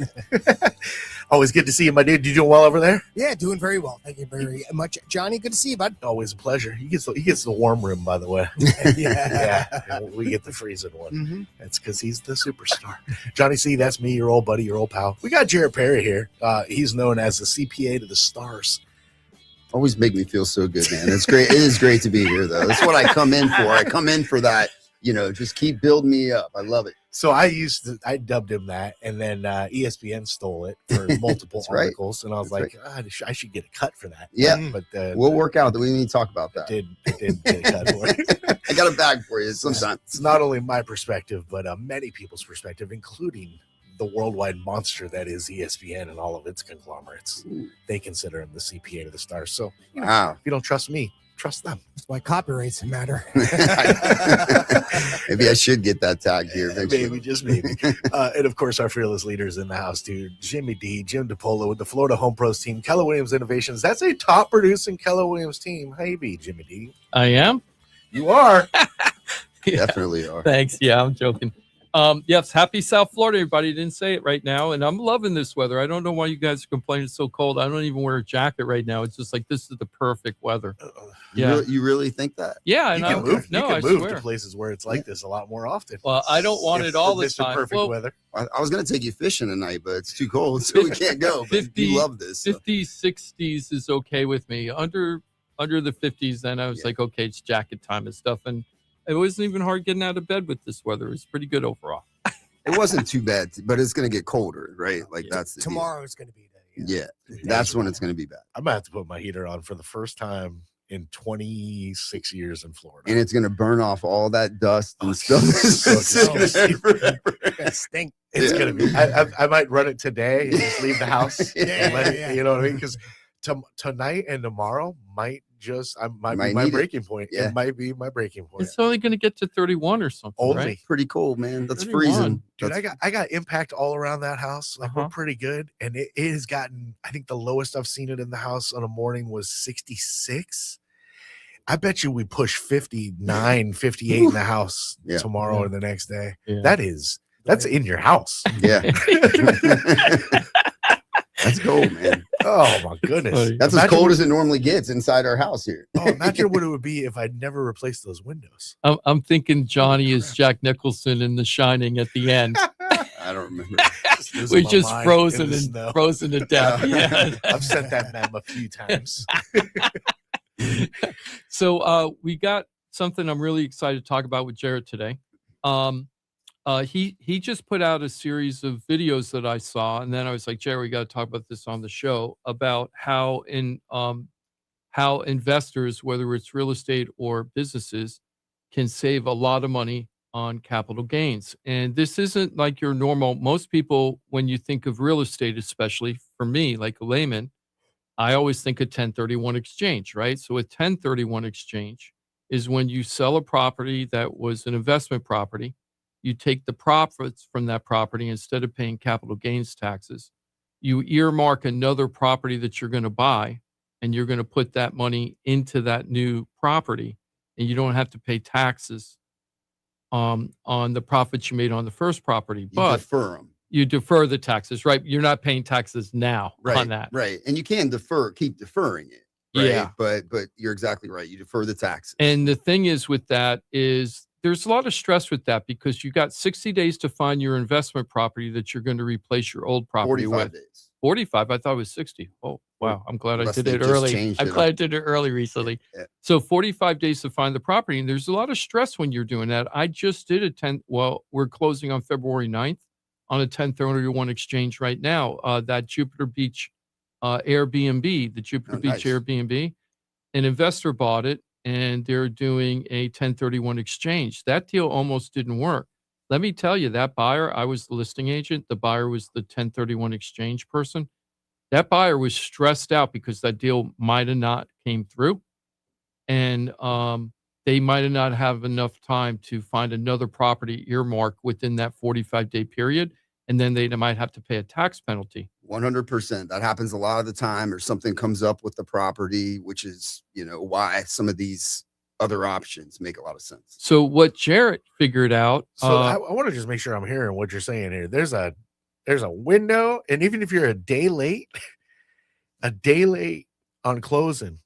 Always good to see you, my dude. You doing well over there?
Yeah, doing very well. Thank you very much. Johnny, good to see you, bud.
Always a pleasure. He gets the warm room, by the way. Yeah. We get the freezing one.
Mm-hmm.
That's because he's the superstar. Johnny C, that's me, your old buddy, your old pal. We got Jarrett Perry here. He's known as the CPA to the stars.
Always make me feel so good, man. It's great. It is great to be here, though. That's what I come in for. I come in for that, just keep building me up. I love it.
So I dubbed him that, and then ESPN stole it for multiple articles, and I was like, I should get a cut for that.
Yeah,
but
we'll work out that we need to talk about that.
It did get a cut for it.
I got a bag for you sometimes.
It's not only my perspective, but many people's perspective, including the worldwide monster that is ESPN and all of its conglomerates. They consider him the CPA to the stars. So,
wow.
If you don't trust me, trust them.
That's why copyrights matter.
Maybe I should get that tag here.
Maybe, just maybe. And of course, our fearless leaders in the house, dude. Jimmy D, Jim DiPaola with the Florida Home Pros team, Keller Williams Innovations. That's a top producing Keller Williams team. How you be, Jimmy D?
I am.
You are.
Yeah.
Definitely are.
Thanks. Yeah, I'm joking. Yes, happy South Florida, everybody. Didn't say it right now, and I'm loving this weather. I don't know why you guys are complaining it's so cold. I don't even wear a jacket right now. It's just like this is the perfect weather.
You really think that?
Yeah,
and
I
move.
No,
I
swear.
move to places where it's like this a lot more often.
Well, I don't want it all the time.
Perfect weather.
I was going to take you fishing tonight, but it's too cold, so we can't go.
50,
you love this.
50s, 60s is okay with me. Under the 50s, then I was like, okay, it's jacket time and stuff. And it wasn't even hard getting out of bed with this weather. It's pretty good overall.
It wasn't too bad, but it's going to get colder, right? Like that's the
tomorrow is going to be the
yeah. That's when it's going to be bad.
I'm gonna have to put my heater on for the first time in 26 years in Florida,
and it's going to burn off all that dust and stuff.
Stink.
It's gonna be. I might run it today and just leave the house. And let it, you know what I mean? Because tonight and tomorrow might be my breaking point.
Yeah.
It might be my breaking point.
It's only going to get to 31 or something.
Only.
Right?
Pretty cold, man. That's
31.
freezing.
Dude, I got impact all around that house. Like we're pretty good, and it has gotten. I think the lowest I've seen it in the house on a morning was 66. I bet you we push 59, 58 in the house tomorrow or the next day.
Yeah.
That's in your house.
Yeah. That's cold, man.
Oh my goodness.
That's as cold as it normally gets inside our house here.
Imagine what it would be if I'd never replaced those windows.
I'm thinking Johnny is Jack Nicholson in The Shining at the end.
I don't remember.
We're just frozen to death. Yeah.
I've sent that meme a few times.
So we got something I'm really excited to talk about with Jarrett today. He just put out a series of videos that I saw, and then I was like, Jerry, we got to talk about this on the show about how investors, whether it's real estate or businesses, can save a lot of money on capital gains. And this isn't like your normal. Most people, when you think of real estate, especially for me, like a layman, I always think a 1031 exchange, right? So a 1031 exchange is when you sell a property that was an investment property, you take the profits from that property instead of paying capital gains taxes. You earmark another property that you're going to buy, and you're going to put that money into that new property, and you don't have to pay taxes on the profits you made on the first property.
You
But
defer them.
you defer the taxes, right? You're not paying taxes now on that.
Right. And you can keep deferring it. Right?
Yeah.
But you're exactly right. You defer the taxes.
And the thing is with that is there's a lot of stress with that because you got 60 days to find your investment property that you're going to replace your old property
45
with.
days.
45. I thought it was 60. Oh, wow. I'm glad I
Unless
did
they
it
just
early.
changed
I'm
it
glad
up.
I did it early recently.
Yeah.
So 45 days to find the property. And there's a lot of stress when you're doing that. I just did we're closing on February 9th on a 1031 exchange right now. That Jupiter Beach Airbnb, the Jupiter Beach
Nice.
Airbnb, an investor bought it and they're doing a 1031 exchange. That deal almost didn't work. Let me tell you, that buyer, I was the listing agent. The buyer was the 1031 exchange person. That buyer was stressed out because that deal might have not came through. And they might have not have enough time to find another property earmarked within that 45-day period. And then they might have to pay a tax penalty.
100%. That happens a lot of the time, or something comes up with the property, which is, why some of these other options make a lot of sense.
So what Jarrett figured out.
So I want to just make sure I'm hearing what you're saying here. There's a window, and even if you're a day late on closing,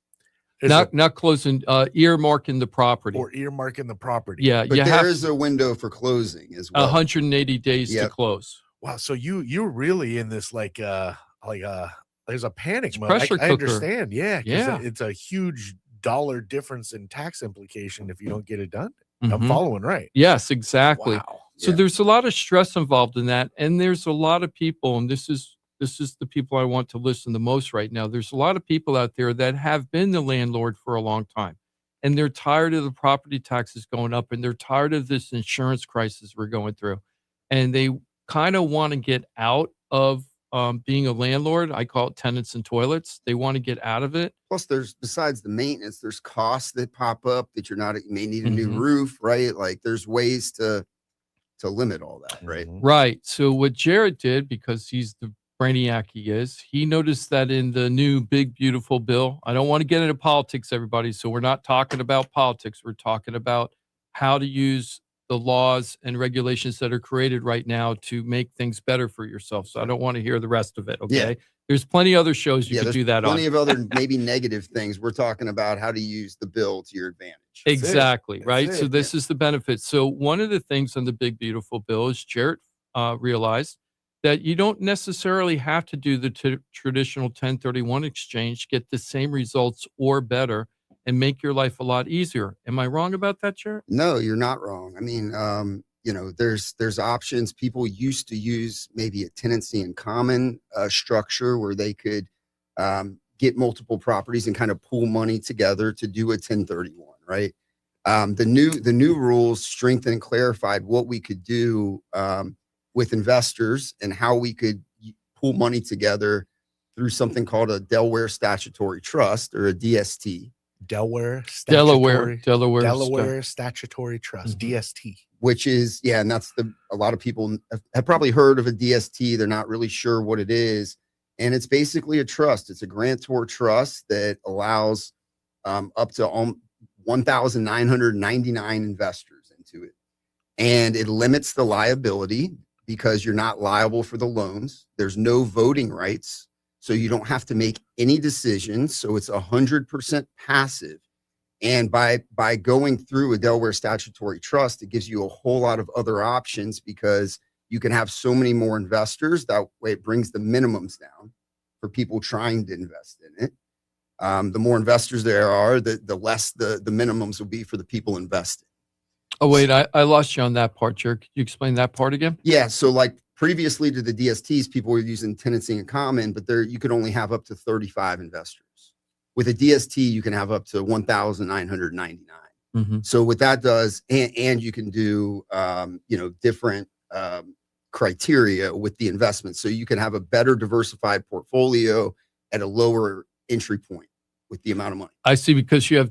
not closing, earmarking the property.
or earmarking the property.
Yeah,
But
you
there
have
is a window for closing as well.
180 days to
Yep.
close.
Wow. So you're really in this there's a panic mode.
pressure
I
cooker.
understand. Yeah. 'Cause
Yeah.
it's a huge dollar difference in tax implication if you don't get it done. I'm
Mhm.
following right.
Yes, exactly.
Wow.
So
Yeah.
there's a lot of stress involved in that. And there's a lot of people, and this is the people I want to listen the most right now. There's a lot of people out there that have been the landlord for a long time. And they're tired of the property taxes going up, and they're tired of this insurance crisis we're going through. And they kind of want to get out of being a landlord. I call it tenants and toilets. They want to get out of it.
Plus, besides the maintenance, there's costs that pop up that you may need a new
Mhm.
roof, right? Like there's ways to limit all that, right?
Mhm.
Right. So what Jarrett did, because he's the brainiac he is, he noticed that in the new big, beautiful bill, I don't want to get into politics, everybody. So we're not talking about politics. We're talking about how to use the laws and regulations that are created right now to make things better for yourself. So I don't want to hear the rest of it. Okay.
Yeah.
There's plenty of other shows you could
there's
do that on.
plenty of other maybe negative things. We're talking about how to use the bill to your advantage.
That's it.
Exactly.
That's
Right.
it.
So this is the benefit. So one of the things on the big, beautiful bill is Jarrett realized that you don't necessarily have to do the traditional 1031 exchange, get the same results or better, and make your life a lot easier. Am I wrong about that, Jarrett?
No, you're not wrong. I mean, there's options. People used to use maybe a tenancy in common structure where they could get multiple properties and kind of pool money together to do a 1031, right? The new rules strengthened and clarified what we could do with investors and how we could pool money together through something called a Delaware Statutory Trust, or a DST.
Delaware Statutory Trust,
Mhm.
DST.
Which is, and that's a lot of people have probably heard of a DST. They're not really sure what it is. And it's basically a trust. It's a grantor trust that allows up to 1,999 investors into it. And it limits the liability because you're not liable for the loans. There's no voting rights. So you don't have to make any decisions. So it's 100% passive. And by going through a Delaware Statutory Trust, it gives you a whole lot of other options because you can have so many more investors. That way it brings the minimums down for people trying to invest in it. The more investors there are, the less the minimums will be for the people investing.
Oh, wait, I lost you on that part, Jared. Could you explain that part again?
Yeah. So like previously to the DSTs, people were using tenancy in common, but you could only have up to 35 investors. With a DST, you can have up to 1,999.
Mm-hmm.
So what that does, and you can do, different criteria with the investment. So you can have a better diversified portfolio at a lower entry point with the amount of money.
I see, because you have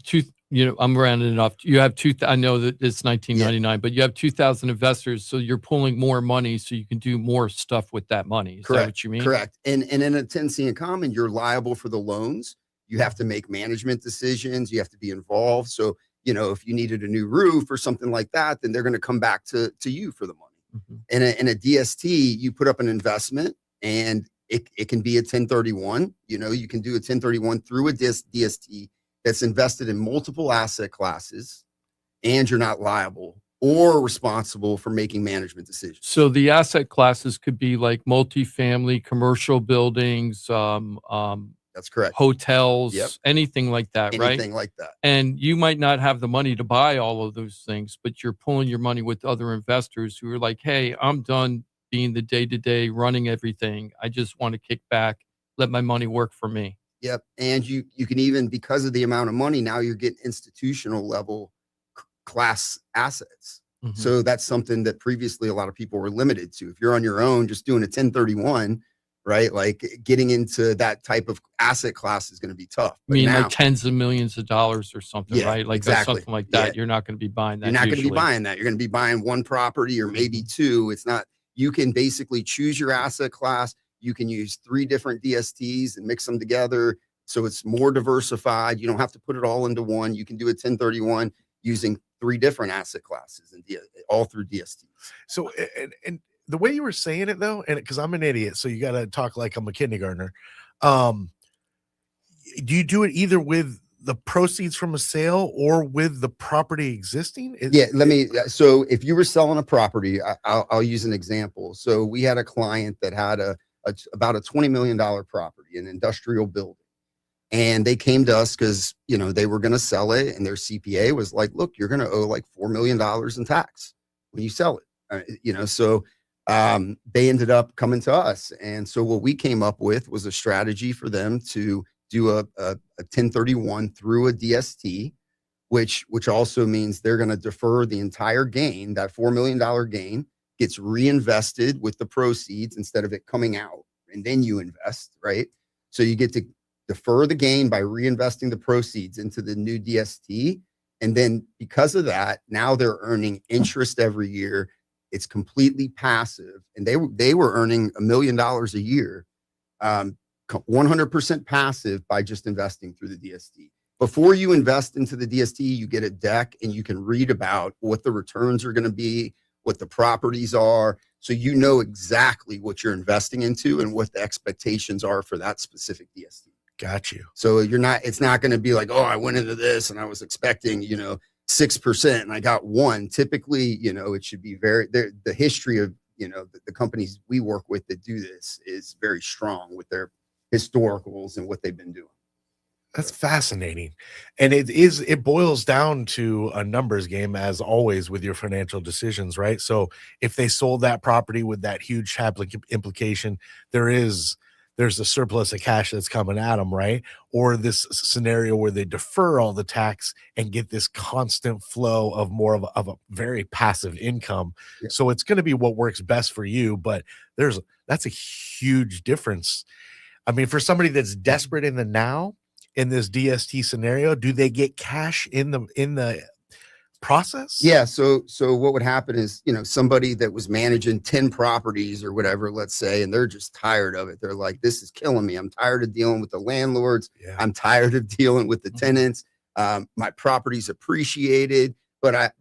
I'm rounding it off. You have I know that it's 1999, but you have 2,000 investors, so you're pulling more money so you can do more stuff with that money. Is that what you mean?
Correct. And in a tenancy in common, you're liable for the loans. You have to make management decisions. You have to be involved. So, if you needed a new roof or something like that, then they're going to come back to you for the money.
Mm-hmm.
In a DST, you put up an investment, and it can be a 1031. You can do a 1031 through a DST that's invested in multiple asset classes, and you're not liable or responsible for making management decisions.
So the asset classes could be like multifamily, commercial buildings,
That's correct.
hotels,
Yep.
anything like that, right?
Anything like that.
And you might not have the money to buy all of those things, but you're pulling your money with other investors who are like, hey, I'm done being the day-to-day running everything. I just want to kick back, let my money work for me.
Yep. And you can even, because of the amount of money, now you're getting institutional level class assets.
Mhm.
So that's something that previously a lot of people were limited to. If you're on your own, just doing a 1031, right? Like getting into that type of asset class is going to be tough.
I mean, like tens of millions of dollars or something,
Yeah,
right? Like
exactly.
something like that.
Yeah.
You're not going to be buying that.
You're not going to be
usually.
buying that. You're going to be buying one property or maybe two. It's not, you can basically choose your asset class. You can use 3 different DSTs and mix them together. So it's more diversified. You don't have to put it all into one. You can do a 1031 using 3 different asset classes and all through DSTs.
So, and the way you were saying it though, and because I'm an idiot, so you got to talk like I'm a kindergartner. Do you do it either with the proceeds from a sale or with the property existing?
So if you were selling a property, I'll use an example. So we had a client that had about a $20 million property, an industrial building. And they came to us because, they were going to sell it, and their CPA was like, look, you're going to owe like $4 million in tax when you sell it. So they ended up coming to us. And so what we came up with was a strategy for them to do a 1031 through a DST, which also means they're going to defer the entire gain. That $4 million gain gets reinvested with the proceeds instead of it coming out, and then you invest, right? So you get to defer the gain by reinvesting the proceeds into the new DST. And then because of that, now they're earning interest every year. It's completely passive. And they were earning $1 million a year, 100% passive by just investing through the DST. Before you invest into the DST, you get a deck and you can read about what the returns are going to be, what the properties are. So you know exactly what you're investing into and what the expectations are for that specific DST.
Got you.
So it's not going to be like, oh, I went into this and I was expecting, 6% and I got 1. Typically, it should be the history of, the companies we work with that do this is very strong with their historicals and what they've been doing.
That's fascinating. And it boils down to a numbers game, as always, with your financial decisions, right? So if they sold that property with that huge implication, there's a surplus of cash that's coming at them, right? Or this scenario where they defer all the tax and get this constant flow of more of a very passive income. Yeah. So it's going to be what works best for you, but that's a huge difference. I mean, for somebody that's desperate in the now, in this DST scenario, do they get cash in the process?
Yeah. So what would happen is, somebody that was managing 10 properties or whatever, let's say, and they're just tired of it. They're like, this is killing me. I'm tired of dealing with the landlords. Yeah. I'm tired of dealing with the tenants. My property's appreciated, but I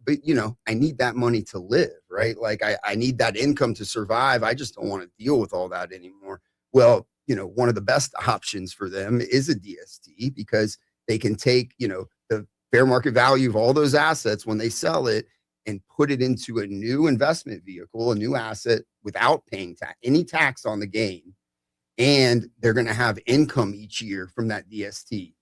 need that money to live, right? Like I need that income to survive. I just don't want to deal with all that anymore. Well, one of the best options for them is a DST, because they can take, the fair market value of all those assets when they sell it and put it into a new investment vehicle, a new asset, without paying any tax on the gain. And they're going to have income each year from that DST,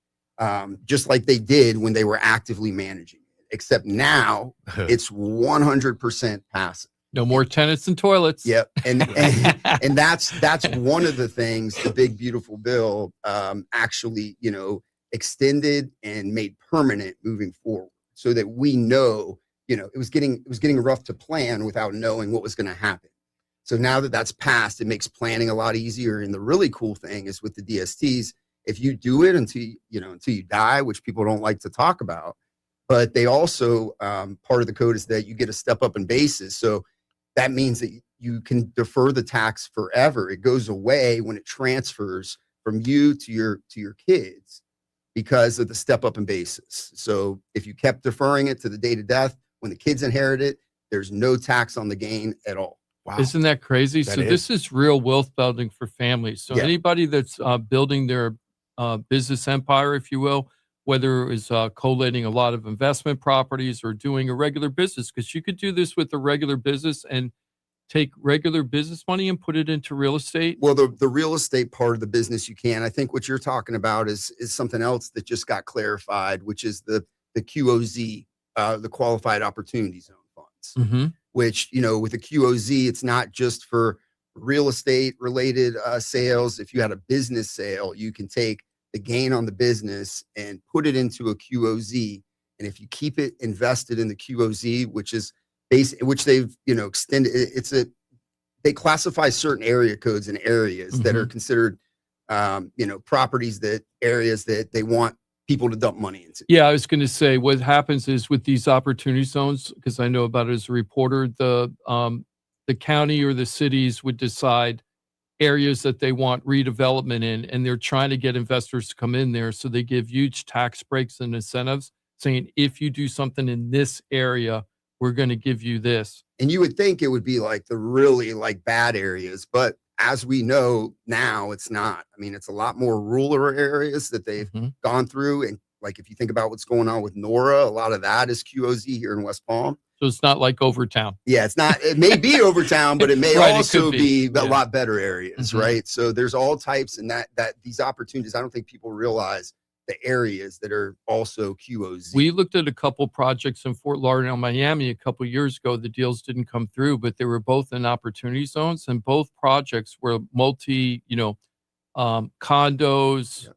just like they did when they were actively managing it, except now it's 100% passive.
No more tenants and toilets.
Yep. And that's one of the things the big beautiful bill actually, extended and made permanent moving forward, so that we know, it was getting rough to plan without knowing what was going to happen. So now that that's passed, it makes planning a lot easier. And the really cool thing is with the DSTs if you do it until you die, which people don't like to talk about. But they also, part of the code is that you get a step up in basis. So that means that you can defer the tax forever. It goes away when it transfers from you to your kids because of the step up in basis. So if you kept deferring it to the date of death, when the kids inherit it, there's no tax on the gain at all.
Wow.
Isn't that crazy?
That
So
is.
this is real wealth building for families. So
Yeah.
anybody that's building their business empire, if you will, whether it's collating a lot of investment properties or doing a regular business, because you could do this with a regular business and take regular business money and put it into real estate.
Well, the real estate part of the business you can. I think what you're talking about is something else that just got clarified, which is the QOZ, the Qualified Opportunity Zone funds.
Mm-hmm.
Which, with the QOZ, it's not just for real estate related sales. If you had a business sale, you can take the gain on the business and put it into a QOZ. And if you keep it invested in the QOZ, which is which they've, extended, they classify certain area codes and areas that are considered, properties areas that they want people to dump money into.
Yeah, I was going to say what happens is with these opportunity zones, because I know about it as a reporter, the county or the cities would decide areas that they want redevelopment in, and they're trying to get investors to come in there. So they give huge tax breaks and incentives saying, if you do something in this area, we're going to give you this.
And you would think it would be like the really bad areas, but as we know now, it's not. I mean, it's a lot more rural areas that they've gone through. And if you think about what's going on with Nora, a lot of that is QOZ here in West Palm.
So it's not like Overtown.
Yeah, it's not. It may be Overtown, but it may
Right,
also
it could be.
a lot better areas, right? So there's all types, and that these opportunities. I don't think people realize the areas that are also QOZ.
We looked at a couple projects in Fort Lauderdale, Miami, a couple years ago. The deals didn't come through, but they were both in opportunity zones, and both projects were multi, condos,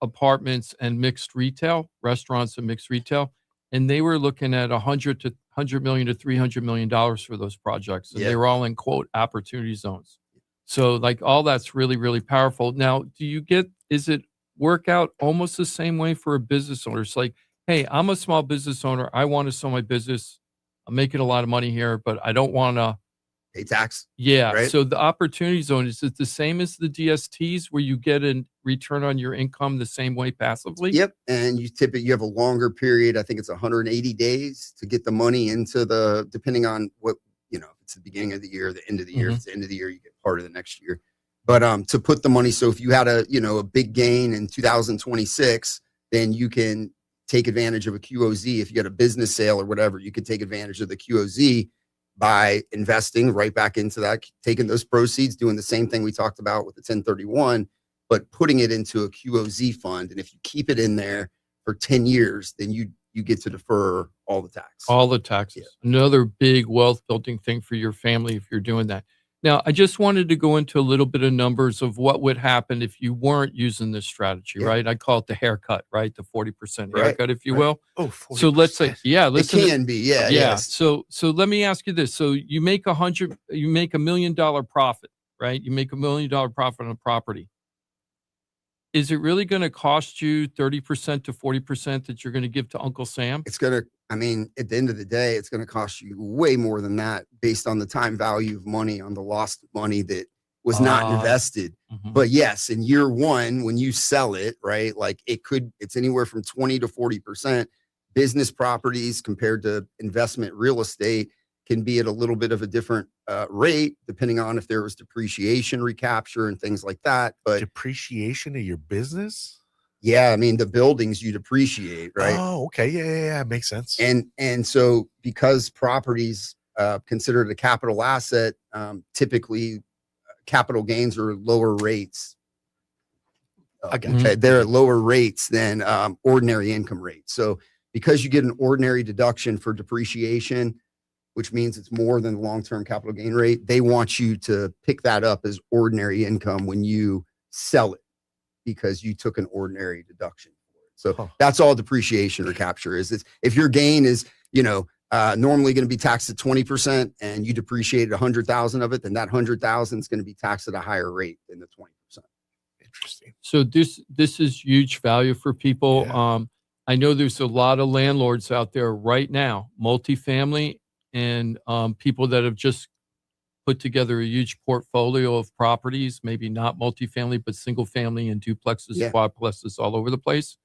apartments, and mixed retail, restaurants and mixed retail. And they were looking at $100 million to $300 million for those projects. And they were all in quote opportunity zones. So all that's really, really powerful. Now, is it work out almost the same way for a business owner? It's like, hey, I'm a small business owner. I want to sell my business. I'm making a lot of money here, but I don't want to
pay tax.
Yeah.
Right?
So the opportunity zone, is it the same as the DSTs where you get a return on your income the same way passively?
Yep. And you have a longer period. I think it's 180 days to get the money into depending on what, if it's the beginning of the year, the end of the year. If it's the end of the year, you get part of the next year. But to put the money, so if you had a big gain in 2026, then you can take advantage of a QOZ. If you got a business sale or whatever, you could take advantage of the QOZ by investing right back into that, taking those proceeds, doing the same thing we talked about with the 1031, but putting it into a QOZ fund. And if you keep it in there for 10 years, then you get to defer all the tax.
All the taxes. Yeah. Another big wealth building thing for your family if you're doing that. Now, I just wanted to go into a little bit of numbers of what would happen if you weren't using this strategy, right? I call it the haircut, right? The 40% haircut, if you will.
Oh, 40%.
So let's say, listen.
It can be, yeah. Yes.
So let me ask you this. So you make $1 million profit, right? You make $1 million profit on a property. Is it really going to cost you 30% to 40% that you're going to give to Uncle Sam?
It's going to, at the end of the day, it's going to cost you way more than that based on the time value of money, on the lost money that was not invested. But yes, in year one, when you sell it, right, it's anywhere from 20 to 40%. Business properties compared to investment real estate can be at a little bit of a different rate, depending on if there was depreciation recapture and things like that. But
depreciation of your business?
Yeah, the buildings you depreciate, right?
Oh, okay. Yeah. Makes sense.
And so because properties considered a capital asset, typically capital gains are lower rates. Okay, they're at lower rates than ordinary income rates. So because you get an ordinary deduction for depreciation, which means it's more than the long-term capital gain rate, they want you to pick that up as ordinary income when you sell it because you took an ordinary deduction for it. So that's all depreciation recapture is. If your gain is, normally going to be taxed at 20% and you depreciated 100,000 of it, then that 100,000 is going to be taxed at a higher rate than the 20%.
Interesting.
So this is huge value for people.
Yeah.
I know there's a lot of landlords out there right now, multifamily, and people that have just put together a huge portfolio of properties, maybe not multifamily, but single family and duplexes,
Yeah.
quadplexes all over the place.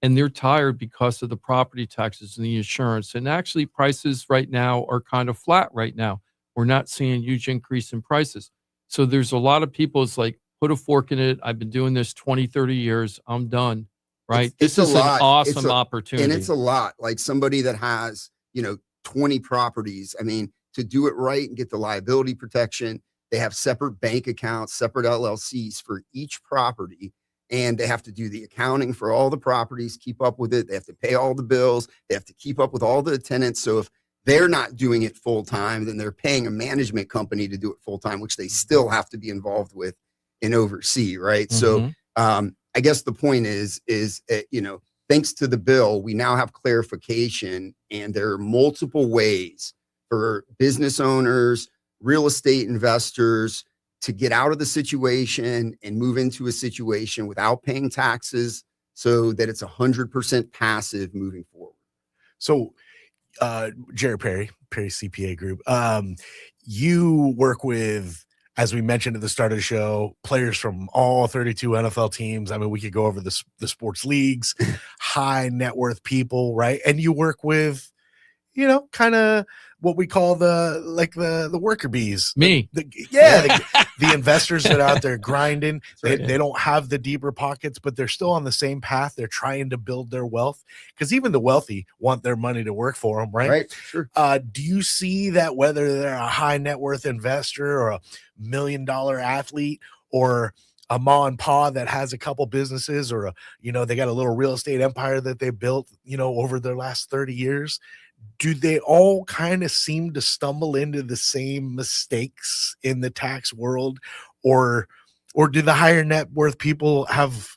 And they're tired because of the property taxes and the insurance. And actually prices right now are kind of flat right now. We're not seeing huge increase in prices. So there's a lot of people, it's like, put a fork in it. I've been doing this 20, 30 years. I'm done. Right.
It's
This is
a
an
lot.
awesome opportunity.
And it's a lot. Like somebody that has, 20 properties. I mean, to do it right and get the liability protection, they have separate bank accounts, separate LLCs for each property. And they have to do the accounting for all the properties, keep up with it. They have to pay all the bills. They have to keep up with all the tenants. So if they're not doing it full time, then they're paying a management company to do it full time, which they still have to be involved with and oversee. Right. So, I guess the point is, thanks to the bill, we now have clarification, and there are multiple ways for business owners, real estate investors to get out of the situation and move into a situation without paying taxes, so that it's 100% passive moving forward.
So, Jarrett Perry CPA Group, you work with, as we mentioned at the start of the show, players from all 32 NFL teams. I mean, we could go over the sports leagues, high net worth people, right? And you work with, kind of what we call the worker bees.
Me.
The investors that are out there grinding.
Right.
They don't have the deeper pockets, but they're still on the same path. They're trying to build their wealth, because even the wealthy want their money to work for them, right?
Right. Sure.
Do you see that, whether they're a high net worth investor or a $1 million athlete or a ma and pa that has a couple businesses, or they got a little real estate empire that they built, over their last 30 years? Do they all kind of seem to stumble into the same mistakes in the tax world, or do the higher net worth people have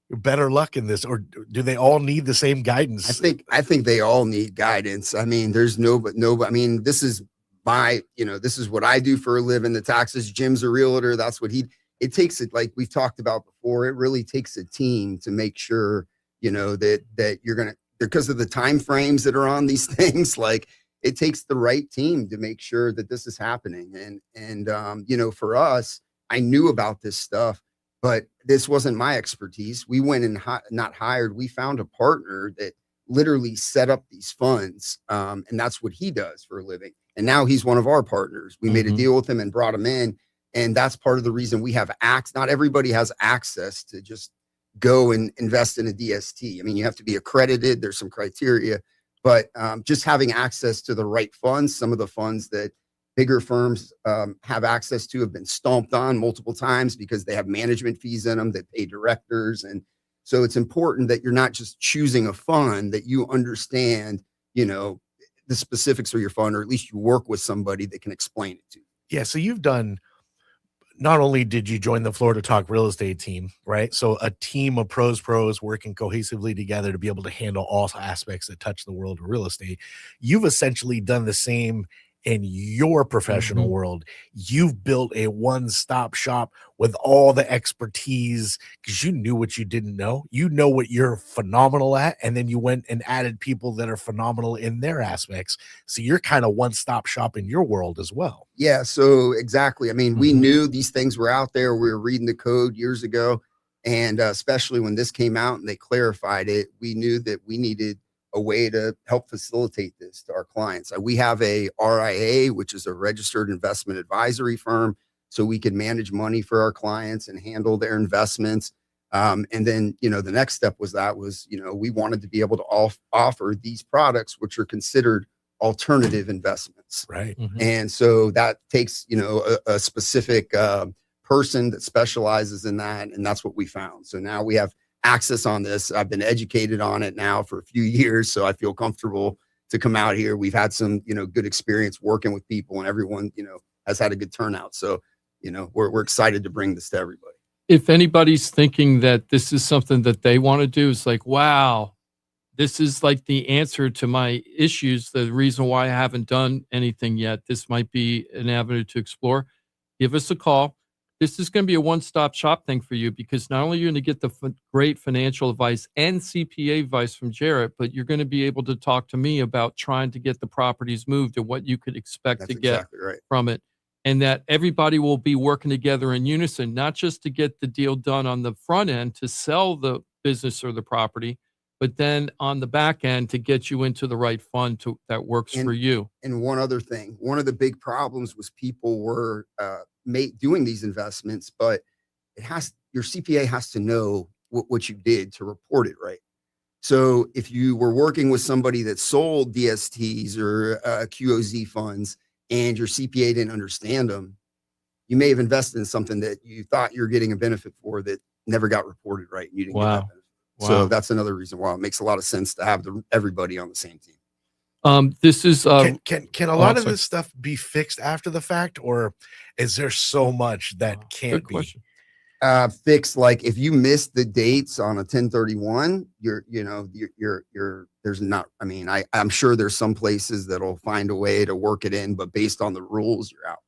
better luck in this, or do they all need the same guidance?
I think they all need guidance. I mean, there's I mean, this is this is what I do for a living, the taxes. Jim's a realtor. That's what it takes it, like we've talked about before. It really takes a team to make sure, that you're going to, because of the time frames that are on these things, like it takes the right team to make sure that this is happening. And for us, I knew about this stuff, but this wasn't my expertise. We went and not hired. We found a partner that literally set up these funds. And that's what he does for a living. And now he's one of our partners. We made a deal with him and brought him in. And that's part of the reason we have not everybody has access to just go and invest in a DST. I mean, you have to be accredited. There's some criteria, but just having access to the right funds, some of the funds that bigger firms have access to have been stomped on multiple times because they have management fees in them that pay directors. And so it's important that you're not just choosing a fund, that you understand, the specifics of your fund, or at least you work with somebody that can explain it to you.
Yeah. So you've done, not only did you join the Florida Talk real estate team, right? So a team of pros working cohesively together to be able to handle all aspects that touch the world of real estate. You've essentially done the same in your professional world. You've built a one-stop shop with all the expertise, because you knew what you didn't know. You know what you're phenomenal at, and then you went and added people that are phenomenal in their aspects. So you're kind of one-stop shop in your world as well.
Yeah, so exactly. I mean, we knew these things were out there. We were reading the code years ago, and especially when this came out and they clarified it, we knew that we needed a way to help facilitate this to our clients. We have a RIA, which is a registered investment advisory firm, so we can manage money for our clients and handle their investments. And then, the next step was we wanted to be able to offer these products, which are considered alternative investments.
Right.
And so that takes, a specific person that specializes in that. And that's what we found. So now we have access on this. I've been educated on it now for a few years, so I feel comfortable to come out here. We've had some, good experience working with people, and everyone, has had a good turnout. So, we're excited to bring this to everybody.
If anybody's thinking that this is something that they want to do, it's like, wow, this is like the answer to my issues, the reason why I haven't done anything yet. This might be an avenue to explore. Give us a call. this is going to be a one-stop shop thing for you, because not only are you going to get the great financial advice and CPA advice from Jarrett, but you're going to be able to talk to me about trying to get the properties moved and what you could expect
That's
to get
exactly right.
from it. And that everybody will be working together in unison, not just to get the deal done on the front end to sell the business or the property, but then on the back end to get you into the right fund that works for you.
And one other thing, one of the big problems was people were doing these investments, but your CPA has to know what you did to report it right. So if you were working with somebody that sold DSTs or QOZ funds and your CPA didn't understand them, you may have invested in something that you thought you're getting a benefit for that never got reported right. And you didn't get that benefit.
Wow.
So that's another reason why it makes a lot of sense to have everybody on the same team.
This is
can a lot of this stuff be fixed after the fact, or is there so much that can't be
fixed? Like if you miss the dates on a 1031, there's not, I mean, I'm sure there's some places that'll find a way to work it in, but based on the rules, you're out.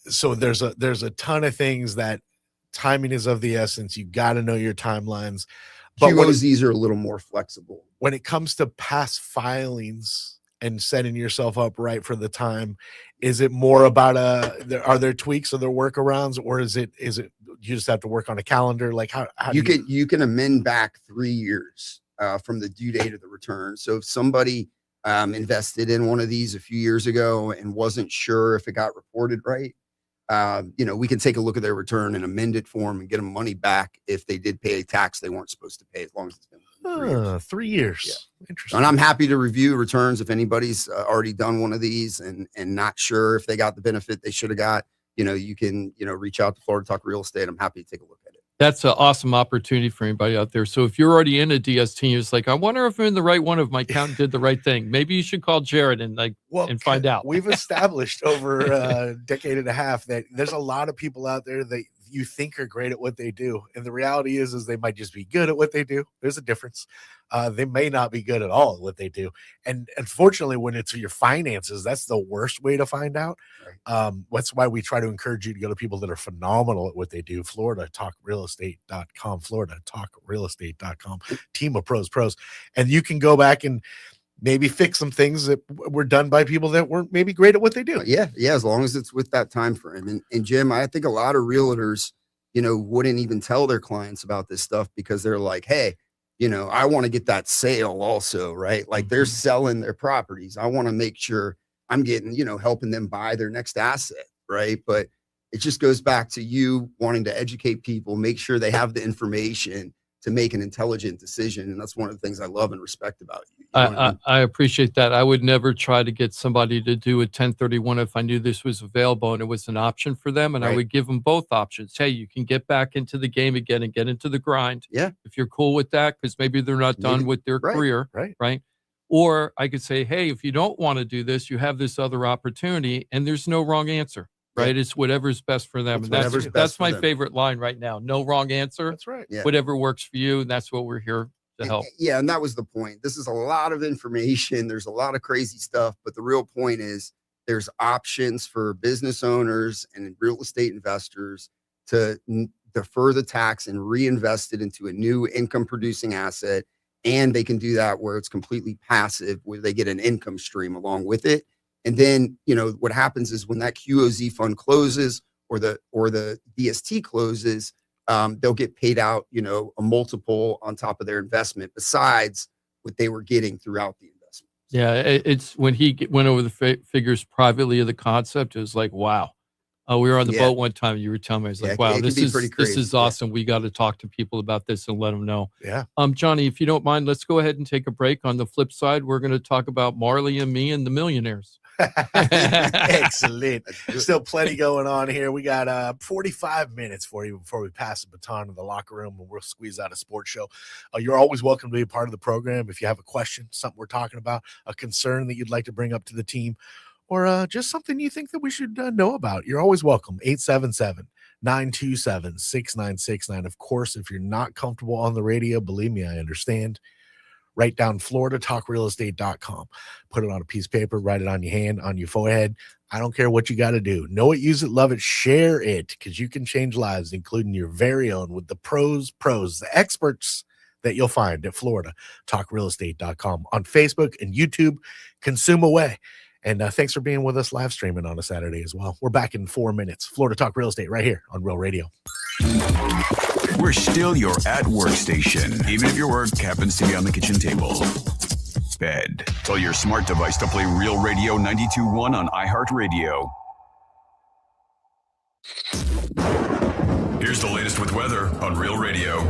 So there's a ton of things that timing is of the essence. You got to know your timelines.
But QOZs are a little more flexible.
When it comes to past filings and setting yourself up right for the time, is it more about are there tweaks, are there workarounds, or is it you just have to work on a calendar? Like how you
can amend back 3 years from the due date of the return. So if somebody invested in one of these a few years ago and wasn't sure if it got reported right, we can take a look at their return and amend it for them and get them money back if they did pay a tax they weren't supposed to pay, as long as it's been 3 years.
3 years.
Yeah.
Interesting.
And I'm happy to review returns if anybody's already done one of these and not sure if they got the benefit they should have got. You can reach out to Florida Talk Real Estate. I'm happy to take a look at it.
That's an awesome opportunity for anybody out there. So if you're already in a DST, you're just like, I wonder if I'm in the right one, if my accountant did the right thing. Maybe you should call Jarrett and find out.
We've established over a decade and a half that there's a lot of people out there that you think are great at what they do. And the reality is they might just be good at what they do. There's a difference. They may not be good at all at what they do. And unfortunately, when it's your finances, that's the worst way to find out. Right. That's why we try to encourage you to go to people that are phenomenal at what they do. FloridaTalkRealEstate.com, FloridaTalkRealEstate.com, team of pros. And you can go back and maybe fix some things that were done by people that weren't maybe great at what they do.
Yeah. As long as it's with that time frame. And Jim, I think a lot of realtors, wouldn't even tell their clients about this stuff because they're like, hey, I want to get that sale also, right? Like they're selling their properties. I want to make sure I'm getting, helping them buy their next asset, right? But it just goes back to you wanting to educate people, make sure they have the information to make an intelligent decision. And that's one of the things I love and respect about you.
I appreciate that. I would never try to get somebody to do a 1031 if I knew this was available and it was an option for them. And I would give them both options. Hey, you can get back into the game again and get into the grind.
Yeah.
If you're cool with that, because maybe they're not done with their career. Right. Or I could say, hey, if you don't want to do this, you have this other opportunity, and there's no wrong answer. Right. It's whatever's best for them. That's my favorite line right now. No wrong answer.
That's right.
Yeah.
Whatever works for you. And that's what we're here to help.
Yeah. And that was the point. This is a lot of information. There's a lot of crazy stuff, but the real point is there's options for business owners and real estate investors to defer the tax and reinvest it into a new income producing asset. And they can do that where it's completely passive, where they get an income stream along with it. And then, what happens is when that QOZ fund closes or the DST closes, they'll get paid out, a multiple on top of their investment besides what they were getting throughout the investment.
Yeah, it's when he went over the figures privately of the concept, it was like, wow. We were on the boat one time. You were telling me, I was like, wow, this is awesome. We got to talk to people about this and let them know.
Yeah.
Johnny, if you don't mind, let's go ahead and take a break. On the flip side, we're going to talk about Marley and Me and the Millionaires.
Excellent. Still plenty going on here. We got 45 minutes for you before we pass the baton to the locker room and we'll squeeze out a sports show. You're always welcome to be a part of the program. If you have a question, something we're talking about, a concern that you'd like to bring up to the team, or just something you think that we should know about, you're always welcome. 877-927-6969. Of course, if you're not comfortable on the radio, believe me, I understand. write down floridatalkrealestate.com. Put it on a piece of paper, write it on your hand, on your forehead. I don't care what you got to do. Know it, use it, love it, share it, because you can change lives, including your very own, with the pros, the experts that you'll find at floridatalkrealestate.com on Facebook and YouTube. Consume away. And thanks for being with us live streaming on a Saturday as well. We're back in 4 minutes. Florida Talk Real Estate right here on Real Radio.
We're still your at work station, even if your work happens to be on the kitchen table. Bed. Tell your smart device to play Real Radio 92.1 on iHeartRadio. Here's the latest with weather on Real Radio.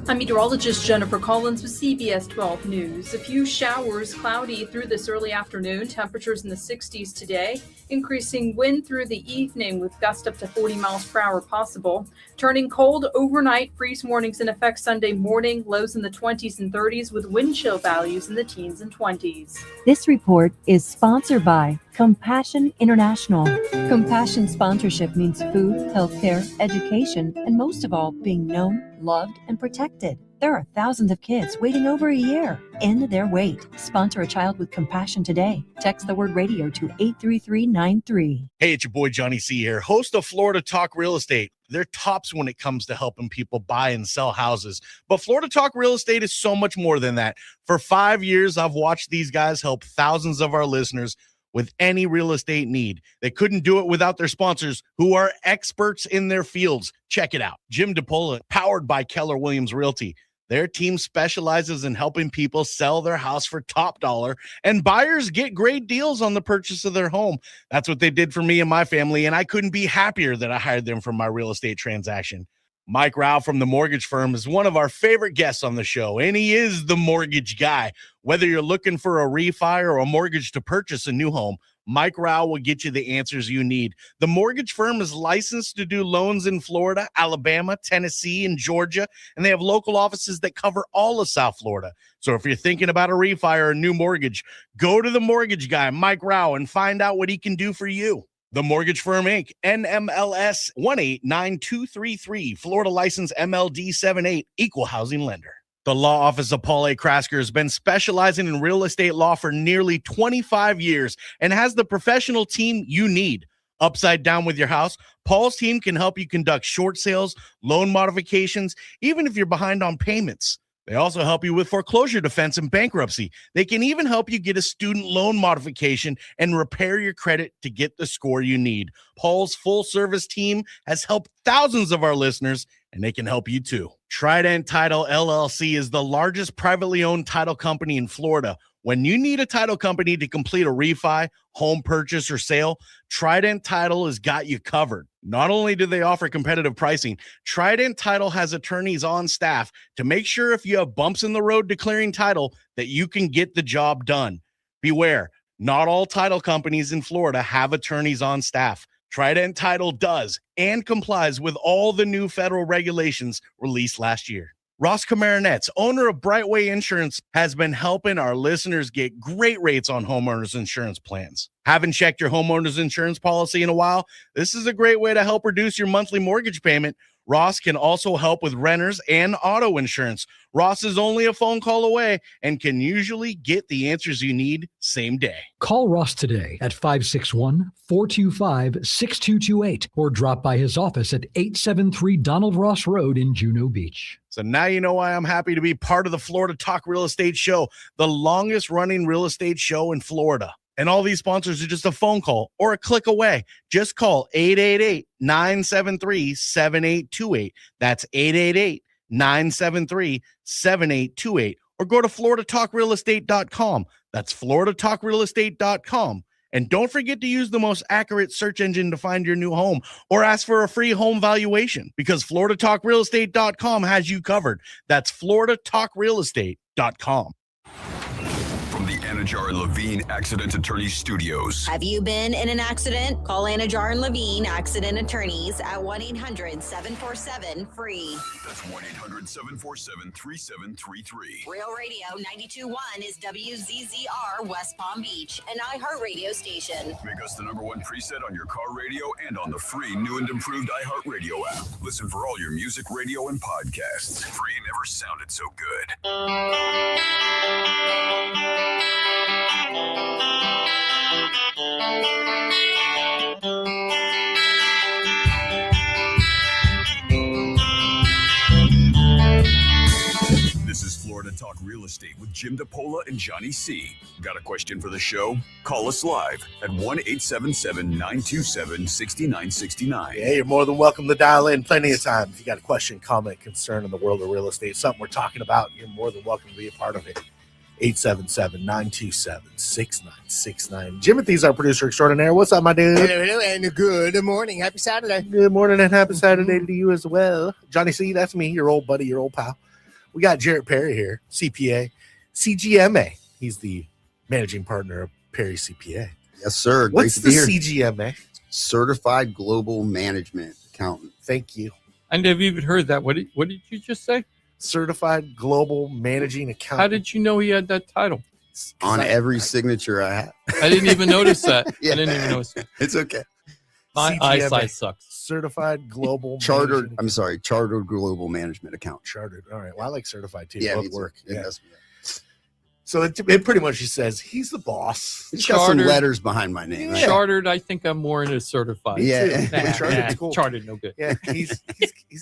I'm meteorologist Jennifer Collins with CBS 12 News. A few showers, cloudy through this early afternoon. Temperatures in the 60s today. Increasing wind through the evening with gusts up to 40 miles per hour possible. Turning cold overnight. Freeze warnings in effect Sunday morning. Lows in the 20s and 30s with wind chill values in the teens and 20s.
This report is sponsored by Compassion International. Compassion sponsorship means food, healthcare, education, and most of all, being known, loved, and protected. There are thousands of kids waiting over a year. End their wait. Sponsor a child with compassion today. Text the word radio to 83393.
Hey, it's your boy Johnny C here, host of Florida Talk Real Estate. They're tops when it comes to helping people buy and sell houses. But Florida Talk Real Estate is so much more than that. For 5 years, I've watched these guys help thousands of our listeners with any real estate need. They couldn't do it without their sponsors, who are experts in their fields. Check it out. Jim DiPaola, powered by Keller Williams Realty. Their team specializes in helping people sell their house for top dollar, and buyers get great deals on the purchase of their home. That's what they did for me and my family, and I couldn't be happier that I hired them for my real estate transaction. Mike Rao from the mortgage firm is one of our favorite guests on the show, and he is the mortgage guy. Whether you're looking for a refi or a mortgage to purchase a new home, Mike Rao will get you the answers you need. The mortgage firm is licensed to do loans in Florida, Alabama, Tennessee, and Georgia, and they have local offices that cover all of South Florida. So if you're thinking about a refi or a new mortgage, go to the mortgage guy, Mike Rao, and find out what he can do for you. The Mortgage Firm, Inc., NMLS 189233, Florida license MLD 78, equal housing lender. The law office of Paul A. Krasker has been specializing in real estate law for nearly 25 years and has the professional team you need. Upside down with your house, Paul's team can help you conduct short sales, loan modifications, even if you're behind on payments. They also help you with foreclosure defense and bankruptcy. They can even help you get a student loan modification and repair your credit to get the score you need. Paul's full-service team has helped thousands of our listeners, and they can help you too. Trident Title LLC is the largest privately owned title company in Florida. When you need a title company to complete a refi, home purchase, or sale, Trident Title has got you covered. Not only do they offer competitive pricing, Trident Title has attorneys on staff to make sure if you have bumps in the road declaring title that you can get the job done. Beware, not all title companies in Florida have attorneys on staff. Trident Title does and complies with all the new federal regulations released last year. Ross Camaronets, owner of Brightway Insurance, has been helping our listeners get great rates on homeowners insurance plans. Haven't checked your homeowner's insurance policy in a while? This is a great way to help reduce your monthly mortgage payment. Ross can also help with renters and auto insurance. Ross is only a phone call away and can usually get the answers you need same day.
Call Ross today at 561-425-6228 or drop by his office at 873 Donald Ross Road in Juno Beach.
So now you know why I'm happy to be part of the Florida Talk Real Estate Show, the longest running real estate show in Florida. And all these sponsors are just a phone call or a click away. Just call 888-973-7828. That's 888-973-7828. Or go to floridatalkrealestate.com. That's floridatalkrealestate.com. And don't forget to use the most accurate search engine to find your new home or ask for a free home valuation because floridatalkrealestate.com has you covered. That's floridatalkrealestate.com.
From the Anajar and Levine Accident Attorney Studios.
Have you been in an accident? Call Anajar and Levine Accident Attorneys at 1-800-747-FREE.
That's 1-800-747-3733.
Real Radio 92.1 is WZZR West Palm Beach, an iHeartRadio station.
Make us the #1 preset on your car radio and on the free new and improved iHeartRadio app. Listen for all your music, radio, and podcasts. Free never sounded so good. This is Florida Talk Real Estate with Jim DiPaola and Johnny C. Got a question for the show? Call us live at 1-877-927-6969.
Yeah, you're more than welcome to dial in plenty of times. If you got a question, comment, concern in the world of real estate, something we're talking about, you're more than welcome to be a part of it. 877-927-6969. Jimothy's our producer extraordinaire. What's up, my dude?
Hello, and good morning. Happy Saturday.
Good morning and happy Saturday to you as well. Johnny C, that's me, your old buddy, your old pal. We got Jarrett Perry here, CPA, CGMA. He's the managing partner of Perry CPA.
Yes, sir.
What's
Great
the
to be here.
CGMA?
Certified Global Management Accountant.
Thank you.
I never even heard that. What did you just say?
Certified Global Managing Accountant.
How did you know he had that title?
On every signature I have.
I didn't even notice that.
Yeah.
I didn't even notice that.
It's okay.
My
CGMA.
eyesight sucks.
Certified Global
Chartered
Managing
Global Management Accountant.
Chartered. All right. Well, I like certified too.
Yeah,
Both
me too.
work.
It
Yeah.
does.
So it pretty much just says he's the boss.
It's got some
Chartered.
letters behind my name. Right?
Chartered, I think I'm more into certified.
Yeah.
Well, charted's cool.
Chartered, no good.
Yeah, he's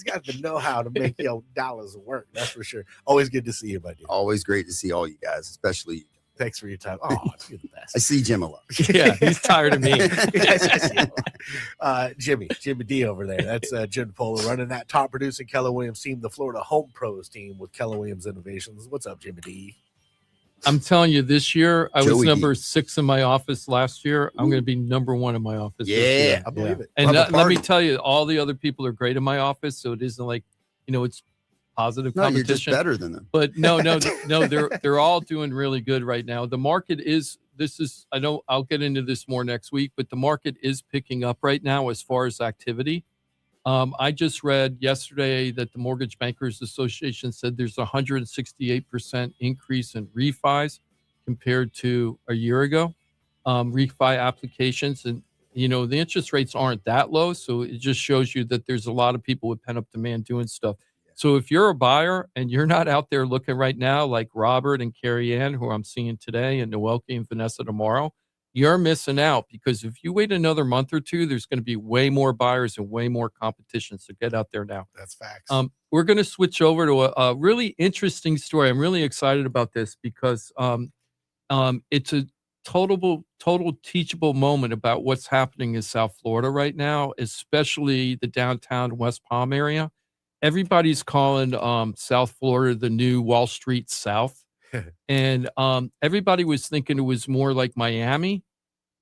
got the know-how to make your dollars work. That's for sure. Always good to see you, my dude.
Always great to see all you guys, especially you.
Thanks for your time. Oh, you're the best.
I see Jim a lot.
Yeah, he's tired of me.
Yes, I see you. Jimmy D over there. That's Jim DiPaola running that top producing Keller Williams team, the Florida Home Pros team with Keller Williams Innovations. What's up, Jimmy D?
I'm telling you, this year I was
Joey.
number 6 in my office last year. I'm going to be number 1 in my office. this
Yeah,
year.
I believe it.
And
Have a
let me
party.
tell you, all the other people are great in my office, so it isn't like, it's positive
No, you're just
competition.
better than them.
But no, they're all doing really good right now. The market is. I know I'll get into this more next week, but the market is picking up right now as far as activity. I just read yesterday that the Mortgage Bankers Association said there's a 168% increase in refis compared to a year ago. Refi applications, and the interest rates aren't that low, so it just shows you that there's a lot of people with pent-up demand doing stuff. So if you're a buyer and you're not out there looking right now, like Robert and Carrie Ann, who I'm seeing today, and Noelke and Vanessa tomorrow, you're missing out, because if you wait another month or two, there's going to be way more buyers and way more competition. So get out there now.
That's facts.
We're going to switch over to a really interesting story. I'm really excited about this because it's a total teachable moment about what's happening in South Florida right now, especially the downtown West Palm area. Everybody's calling South Florida the new Wall Street South. And everybody was thinking it was more like Miami,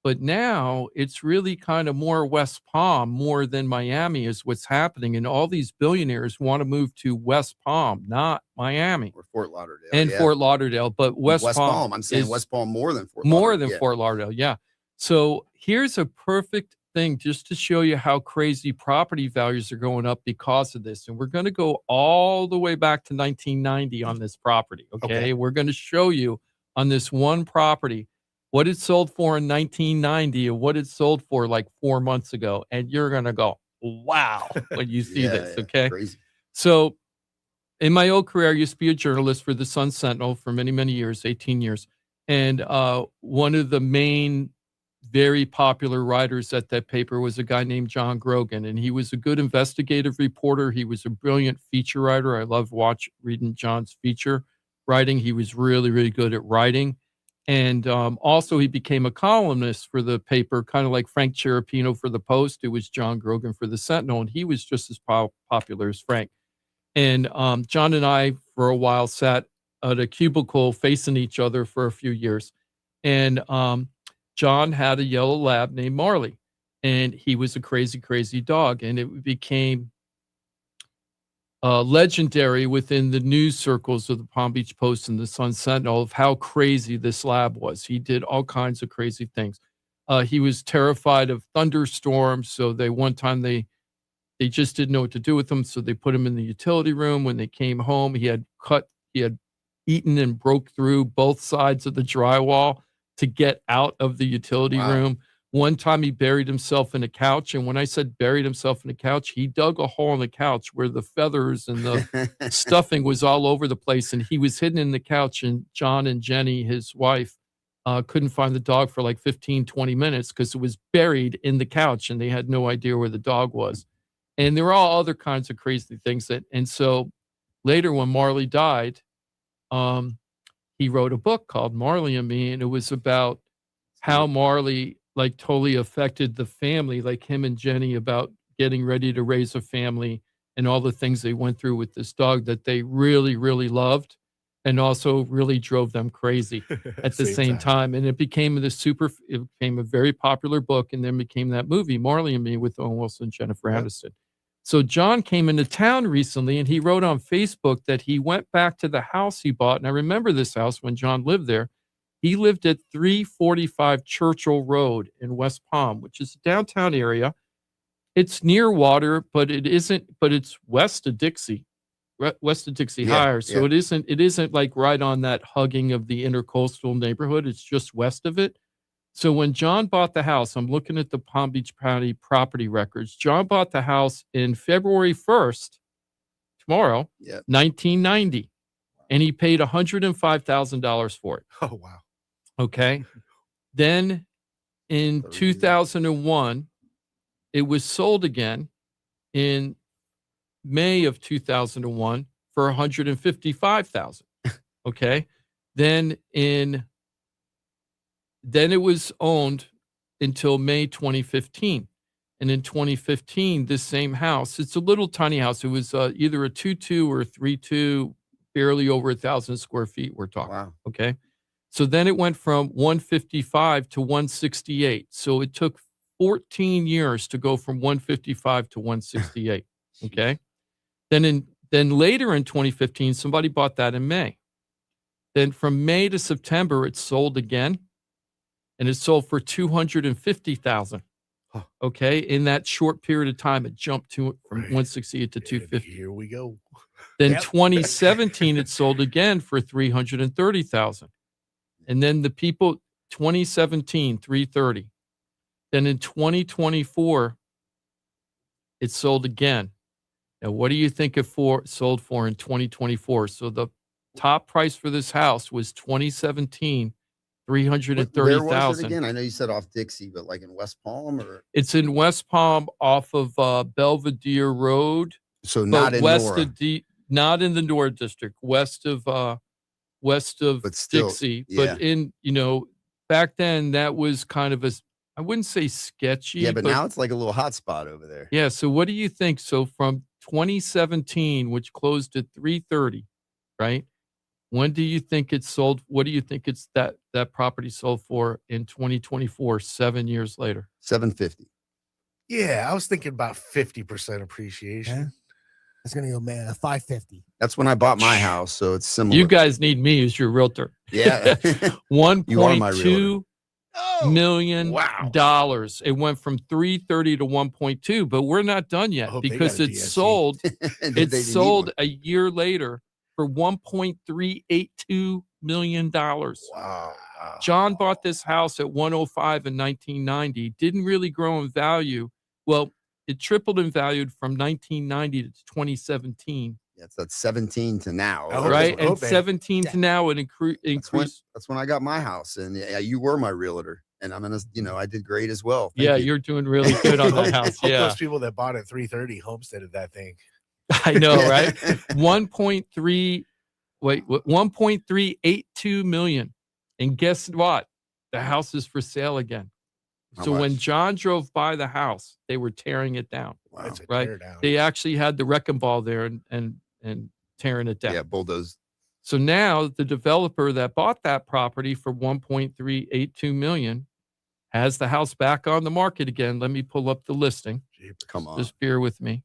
but now it's really kind of more West Palm more than Miami is what's happening. And all these billionaires want to move to West Palm, not Miami.
Or Fort Lauderdale.
And
yeah.
Fort Lauderdale, but West Palm.
I'm saying
is
West Palm more than Fort
more
Lauderdale.
than
Yeah.
Fort Lauderdale. Yeah. So here's a perfect thing just to show you how crazy property values are going up because of this. And we're going to go all the way back to 1990 on this property. Okay. We're going to show you on this one property what it sold for in 1990 and what it sold for like 4 months ago. And you're going to go, wow, when you see this. Okay.
Crazy.
So in my old career, I used to be a journalist for the Sun Sentinel for many, many years, 18 years. And one of the main very popular writers at that paper was a guy named John Grogan, and he was a good investigative reporter. He was a brilliant feature writer. I love reading John's feature writing. He was really, really good at writing. And also he became a columnist for the paper, kind of like Frank Cherapino for the Post. It was John Grogan for the Sentinel, and he was just as popular as Frank. And John and I, for a while, sat at a cubicle facing each other for a few years. And John had a yellow lab named Marley, and he was a crazy, crazy dog. And it became legendary within the news circles of the Palm Beach Post and the Sun Sentinel of how crazy this lab was. He did all kinds of crazy things. He was terrified of thunderstorms, so one time they just didn't know what to do with him, so they put him in the utility room. When they came home, he had eaten and broke through both sides of the drywall to get out of the utility room. One time he buried himself in a couch, and when I said buried himself in a couch, he dug a hole in the couch where the feathers and the stuffing was all over the place, and he was hidden in the couch, and John and Jenny, his wife, couldn't find the dog for like 15, 20 minutes because it was buried in the couch, and they had no idea where the dog was. And there were all other kinds of crazy things and so later when Marley died, he wrote a book called Marley and Me, and it was about how Marley like totally affected the family, like him and Jenny, about getting ready to raise a family and all the things they went through with this dog that they really, really loved and also really drove them crazy at the same time. And it became a very popular book, and then became that movie, Marley and Me, with Owen Wilson and Jennifer Aniston. So John came into town recently, and he wrote on Facebook that he went back to the house he bought. And I remember this house when John lived there. He lived at 345 Churchill Road in West Palm, which is a downtown area. It's near water, but it's west of Dixie Higher. So it isn't like right on that hugging of the intercoastal neighborhood. It's just west of it. So when John bought the house, I'm looking at the Palm Beach County property records. John bought the house in February 1st, tomorrow, 1990, and he paid $105,000 for it.
Oh, wow.
Okay. Then in 2001, it was sold again in May of 2001 for $155,000. Okay. Then it was owned until May 2015. And in 2015, this same house, it's a little tiny house. It was either a 2.2 or a 3.2, barely over 1,000 square feet we're talking.
Wow.
Okay. So then it went from 155 to 168. So it took 14 years to go from 155 to 168. Okay. Then later in 2015, somebody bought that in May. Then from May to September, it sold again. And it sold for $250,000. Okay, in that short period of time, it jumped from 168 to 250.
Here we go.
Then 2017, it sold again for $330,000. And then 2017, $330,000. Then in 2024, it sold again. Now, what do you think it sold for in 2024? So the top price for this house was 2017. $330,000.
Where was it again? I know you said off Dixie, but like in West Palm, or
it's in West Palm off of Belvedere Road.
So not in Nora.
Not in the Nora district, west of
but still,
Dixie. But in back then that was kind of I wouldn't say sketchy.
Yeah, but now it's like a little hot spot over there.
Yeah. So what do you think? So from 2017, which closed at $330,000, right? When do you think it sold? What do you think it's that property sold for in 2024, 7 years later?
$750,000.
Yeah, I was thinking about 50% appreciation.
Yeah. That's gonna go, man, $550,000.
That's when I bought my house, so it's similar.
You guys need me as your realtor.
Yeah.
$1.2 million.
Wow.
It went from 330 to 1.2, but we're not done yet because it sold. It sold a year later for $1.382 million.
Wow.
John bought this house at 105 in 1990. Didn't really grow in value. Well, it tripled in value from 1990 to 2017.
Yeah, it's that 17 to now.
Right? And 17 to now, it increased.
That's when I got my house. And yeah, you were my realtor. And I'm going to, I did great as well. Thank you.
You're doing really good on that house. Yeah.
Those people that bought at 330 homesteaded that thing.
I know, right? 1.382 million. And guess what? The house is for sale again. So when John drove by the house, they were tearing it down.
Wow.
Right? They actually had the wrecking ball there and tearing it down.
Yeah, bulldoze.
So now the developer that bought that property for $1.382 million has the house back on the market again. Let me pull up the listing.
Come on.
Just bear with me.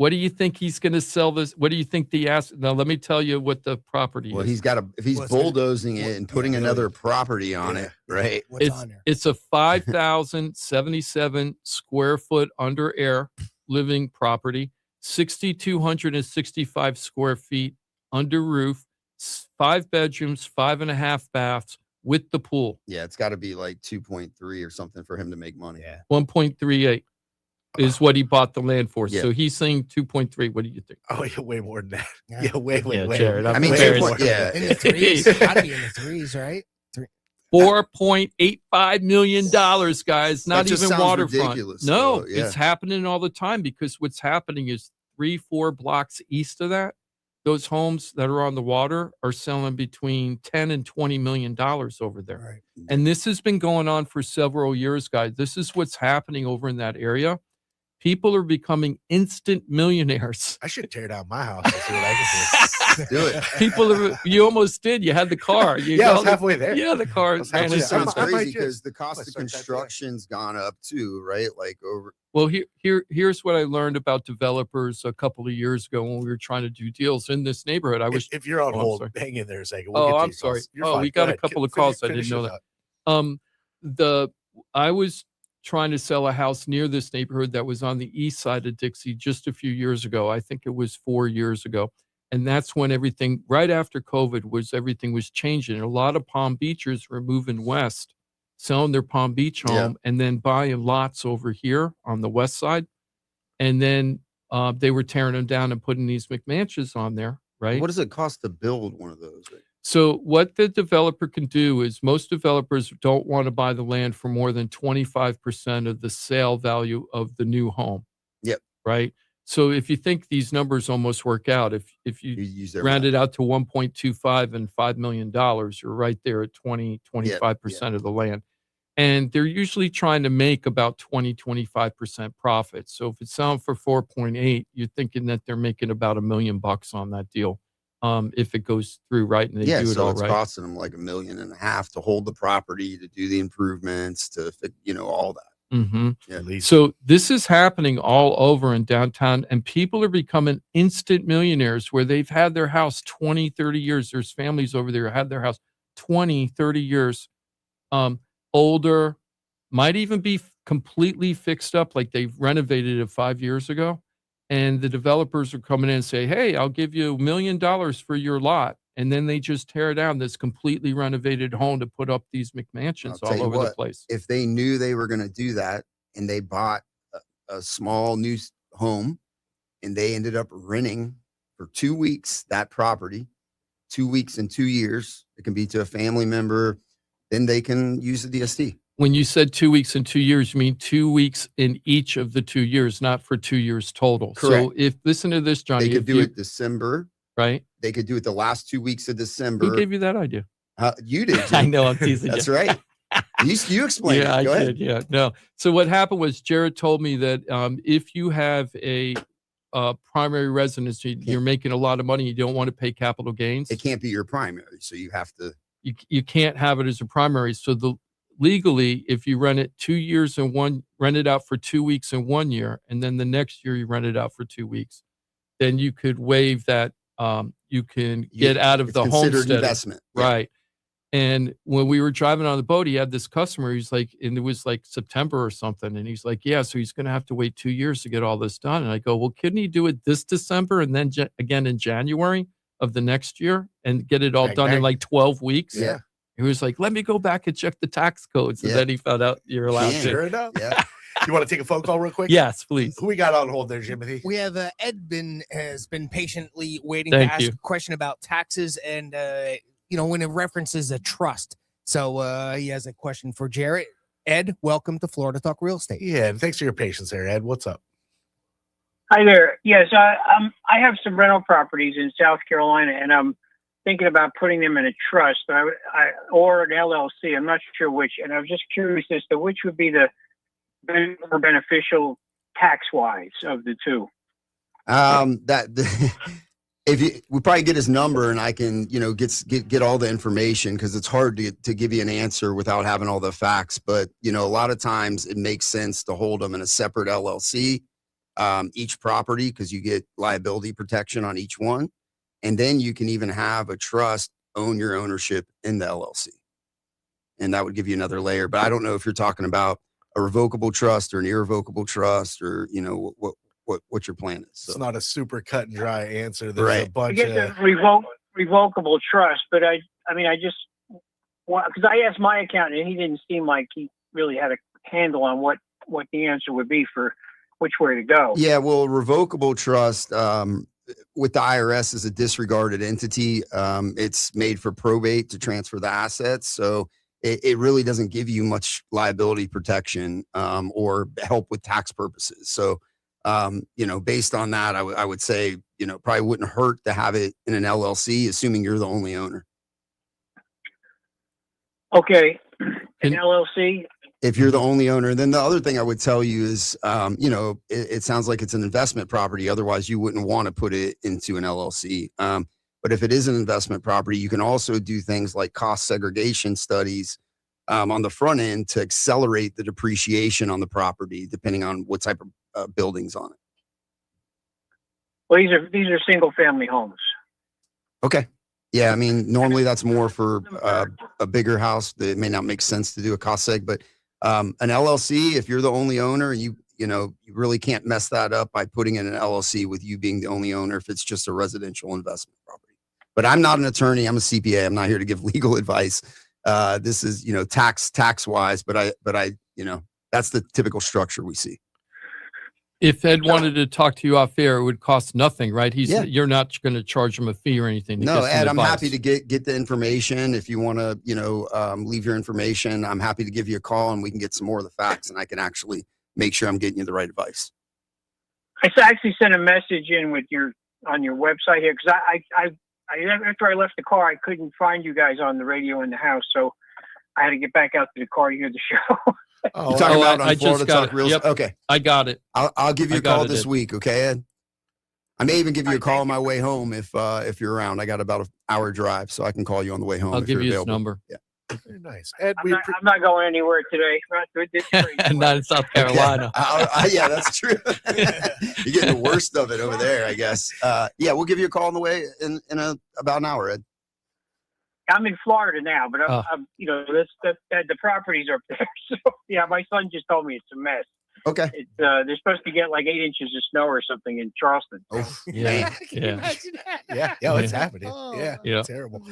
What do you think he's going to sell this? What do you think the ask? Now, let me tell you what the property
Well,
is.
he's got if he's bulldozing it and putting another property on it, right?
What's on there?
It's a 5,077 square foot under air living property, 6,265 square feet under roof, 5 bedrooms, 5.5 baths with the pool.
Yeah, it's got to be like 2.3 or something for him to make money.
Yeah.
1.38 is what he bought the land for.
Yeah.
So he's saying 2.3. What do you think?
Oh, yeah, way more than that.
Yeah.
Yeah, way.
Jared,
I mean,
Very
2
smart.
yeah.
In the threes. Gotta be in the threes, right?
$4.85 million, guys. Not
That just
even
sounds
waterfront.
ridiculous,
No,
though, yeah.
it's happening all the time because what's happening is 3-4 blocks east of that, those homes that are on the water are selling between 10 and $20 million over there.
Right.
And this has been going on for several years, guys. This is what's happening over in that area. People are becoming instant millionaires.
I should tear down my house and see what I can
Do it.
People are, you almost did. You had the car. You
Yeah, I was
held it-
halfway there.
Yeah, the car.
was
ran
halfway
into
there.
it.
It's
I might
crazy
just-
because the cost
might
of
start that there.
construction's gone up too, right? Like over.
Well, here's what I learned about developers a couple of years ago when we were trying to do deals in this neighborhood. I was
If you're on
Oh, I'm
hold,
sorry.
hang in there a second.
Oh,
get to
I'm
your
sorry.
calls. You're
Oh,
fine.
we
Go
got a
ahead.
couple of
Finish-
calls. I
finish
didn't know
your
that.
thought.
I was trying to sell a house near this neighborhood that was on the east side of Dixie just a few years ago. I think it was 4 years ago. And that's when everything, right after COVID, everything was changing. A lot of Palm Beachers were moving west, selling their Palm Beach home, and then buying lots over here on the west side. And then they were tearing them down and putting these McMansions on there, right?
What does it cost to build one of those?
So what the developer can do is most developers don't want to buy the land for more than 25% of the sale value of the new home.
Yep.
Right. So if you think these numbers almost work out, if you
use their
round it out to 1.25 and $5 million, you're right there at 25% of the land. And they're usually trying to make about 25% profit. So if it's selling for 4.8, you're thinking that they're making about $1 million on that deal. If it goes through right and they do it
so
all
it's
right.
costing them like $1.5 million to hold the property, to do the improvements, to all that.
Mm-hmm.
Yeah.
At least.
So this is happening all over in downtown, and people are becoming instant millionaires where they've had their house 20, 30 years. There's families over there who had their house 20, 30 years. Older, might even be completely fixed up, like they've renovated it 5 years ago. And the developers are coming in and say, hey, I'll give you $1 million for your lot. And then they just tear down this completely renovated home to put up these McMansions all over the place.
If they knew they were going to do that and they bought a small new home and they ended up renting for 2 weeks that property, 2 weeks and 2 years, it can be to a family member, then they can use the DST.
When you said 2 weeks and 2 years, you mean 2 weeks in each of the 2 years, not for 2 years total.
Correct.
So listen to this, Johnny.
They could do it December.
Right.
They could do it the last 2 weeks of December.
Who gave you that idea?
You did.
I
Jim.
know, I'm teasing
That's
you.
right. You explained
Yeah,
it. Go
I
ahead.
did. Yeah, no. So what happened was Jarrett told me that if you have a primary residence, you're making a lot of money, you don't want to pay capital gains.
It can't be your primary, so you have to.
You can't have it as a primary. So legally, if you rent it 2 years and rent it out for 2 weeks in 1 year, and then the next year you rent it out for 2 weeks, then you could waive that. You can get out of the homestead
investment,
right? And when we were driving on the boat, he had this customer. He's like, and it was like September or something, and he's like, yeah, so he's going to have to wait 2 years to get all this done. And I go, well, couldn't he do it this December and then again in January of the next year and get it all done in like 12 weeks?
Yeah.
He was like, let me go back and check the tax codes. And then he found out you're allowed to.
Sure enough.
Yeah.
You want to take a phone call real quick?
Yes, please.
Who we got on hold there, Jimothy?
We have Ed has been patiently waiting
Thank
to ask
you.
a question about taxes and when it references a trust. So he has a question for Jarrett. Ed, welcome to Florida Talk Real Estate.
Yeah, and thanks for your patience there, Ed. What's up?
Hi there. Yes, I have some rental properties in South Carolina, and I'm thinking about putting them in a trust, or an LLC. I'm not sure which, and I was just curious as to which would be the more beneficial tax-wise of the two.
We probably get his number, and I can get all the information, because it's hard to give you an answer without having all the facts. But a lot of times it makes sense to hold them in a separate LLC. each property because you get liability protection on each one. And then you can even have a trust own your ownership in the LLC. And that would give you another layer. But I don't know if you're talking about a revocable trust or an irrevocable trust, or, you know, what your plan is. So.
It's not a super cut and dry answer. There's a
I
bunch
get
of
the revocable trust, but I just, because I asked my accountant and he didn't seem like he really had a handle on what the answer would be for which way to go.
Yeah, well, revocable trust with the IRS is a disregarded entity. It's made for probate to transfer the assets. So it really doesn't give you much liability protection or help with tax purposes. So, you know, based on that, I would say, you know, probably wouldn't hurt to have it in an LLC, assuming you're the only owner.
Okay. An LLC.
If you're the only owner, then the other thing I would tell you is, you know, it sounds like it's an investment property. Otherwise, you wouldn't want to put it into an LLC. But if it is an investment property, you can also do things like cost segregation studies on the front end to accelerate the depreciation on the property, depending on what type of buildings on it.
Well, these are single family homes.
Okay. Yeah, I mean, normally that's more for a bigger house. That may not make sense to do a cost seg, but an LLC, if you're the only owner, you know, you really can't mess that up by putting in an LLC with you being the only owner if it's just a residential investment property. But I'm not an attorney. I'm a CPA. I'm not here to give legal advice. This is, you know, tax wise, but I, you know, that's the typical structure we see.
If Ed wanted to talk to you off air, it would cost nothing, right? You're not going to charge him a fee or anything.
No, Ed, I'm happy to get the information. If you want to, you know, leave your information, I'm happy to give you a call and we can get some more of the facts and I can actually make sure I'm getting you the right advice.
I actually sent a message in on your website here because I after I left the car, I couldn't find you guys on the radio in the house, so I had to get back out to the car to hear the show.
You're talking about on Florida Talk Real
Yep.
Okay.
I got it.
I'll give you a call this
Ed.
week. Okay, Ed? I may even give you a call on my way home if you're around. I got about an hour drive, so I can call you on the way home.
I'll
if
give
you're
you his
available.
number.
Yeah.
very nice. Ed,
I'm not going anywhere today.
Not in South Carolina.
Yeah, that's true. You're getting the worst of it over there, I guess. Yeah, we'll give you a call on the way in about an hour, Ed.
I'm in Florida now, but I'm you know, the properties are up there. So yeah, my son just told me it's a mess.
Okay.
It's they're supposed to get like 8 inches of snow or something in Charleston.
Oh,
yeah.
Yeah, it's happening.
Yeah.
It's terrible.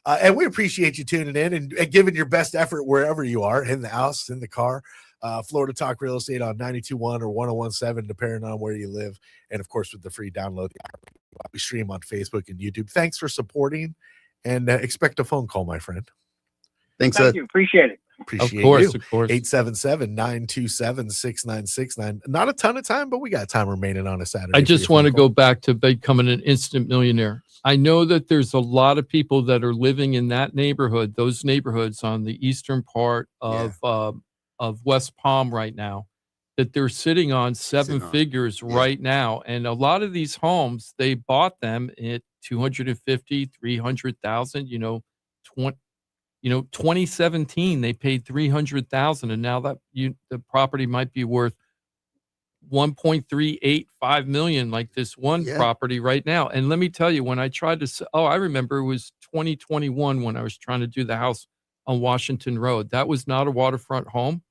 And we appreciate you tuning in and giving your best effort wherever you are, in the house, in the car. Florida Talk Real Estate on 92.1 or 101.7, depending on where you live. And of course, with the free download, we stream on Facebook and YouTube. Thanks for supporting, and expect a phone call, my friend.
Thanks,
Thank you. Appreciate it.
Appreciate
Of course.
877-927-6969. Not a ton of time, but we got time remaining on a Saturday.
I just want to go back to becoming an instant millionaire. I know that there's a lot of people that are living in that neighborhood, those neighborhoods on the eastern part of West Palm right now, that they're sitting on seven figures right now. And a lot of these homes, they bought them at 250, 300,000, 2017, they paid 300,000. And now that the property might be worth 1.385 million, like this one property right now. And let me tell you, when I tried to, I remember it was 2021 when I was trying to do the house on Washington Road. That was not a waterfront home.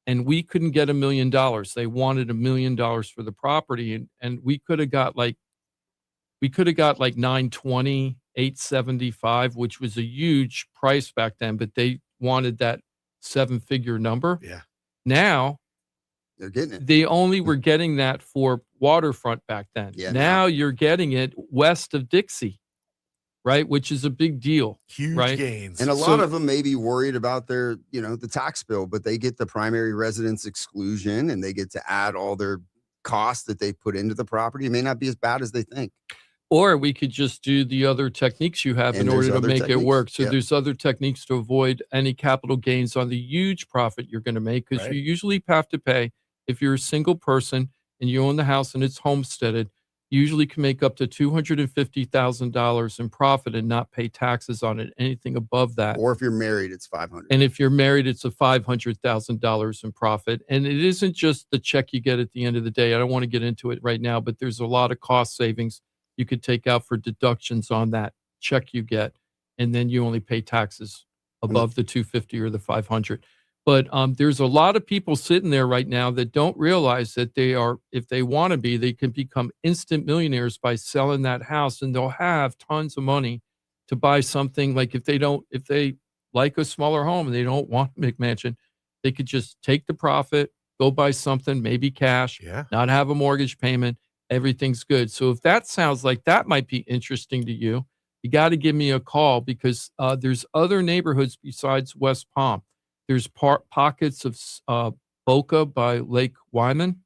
And we couldn't get $1 million. They wanted $1 million for the property. And we could have got like 920, 875, which was a huge price back then, but they wanted that 7-figure number.
Yeah.
they're
Now
getting it.
they only were getting that for waterfront back then.
Yeah,
now you're getting it west of Dixie, right? Which is a big deal.
Huge
right?
gains.
And a lot of them may be worried about their, the tax bill, but they get the primary residence exclusion and they get to add all their costs that they put into the property. It may not be as bad as they think.
Or we could just do the other techniques you have in
And there's
order to
other
make it
techniques,
work. So
yeah.
there's other techniques to avoid any capital gains on the huge profit you're going to make, because
Right.
you usually have to pay, if you're a single person and you own the house and it's homesteaded, usually can make up to $250,000 in profit and not pay taxes on it. Anything above that.
Or if you're married, it's 500.
And if you're married, it's a $500,000 in profit. And it isn't just the check you get at the end of the day. I don't want to get into it right now, but there's a lot of cost savings you could take out for deductions on that check you get. And then you only pay taxes above the 250 or the 500. But there's a lot of people sitting there right now that don't realize that they are, if they want to be, they can become instant millionaires by selling that house, and they'll have tons of money to buy something. Like if they like a smaller home and they don't want a McMansion, they could just take the profit, go buy something, maybe cash, not have a mortgage payment. Everything's good. So if that sounds like that might be interesting to you, you got to give me a call, because there's other neighborhoods besides West Palm. There's pockets of Boca by Lake Wyman.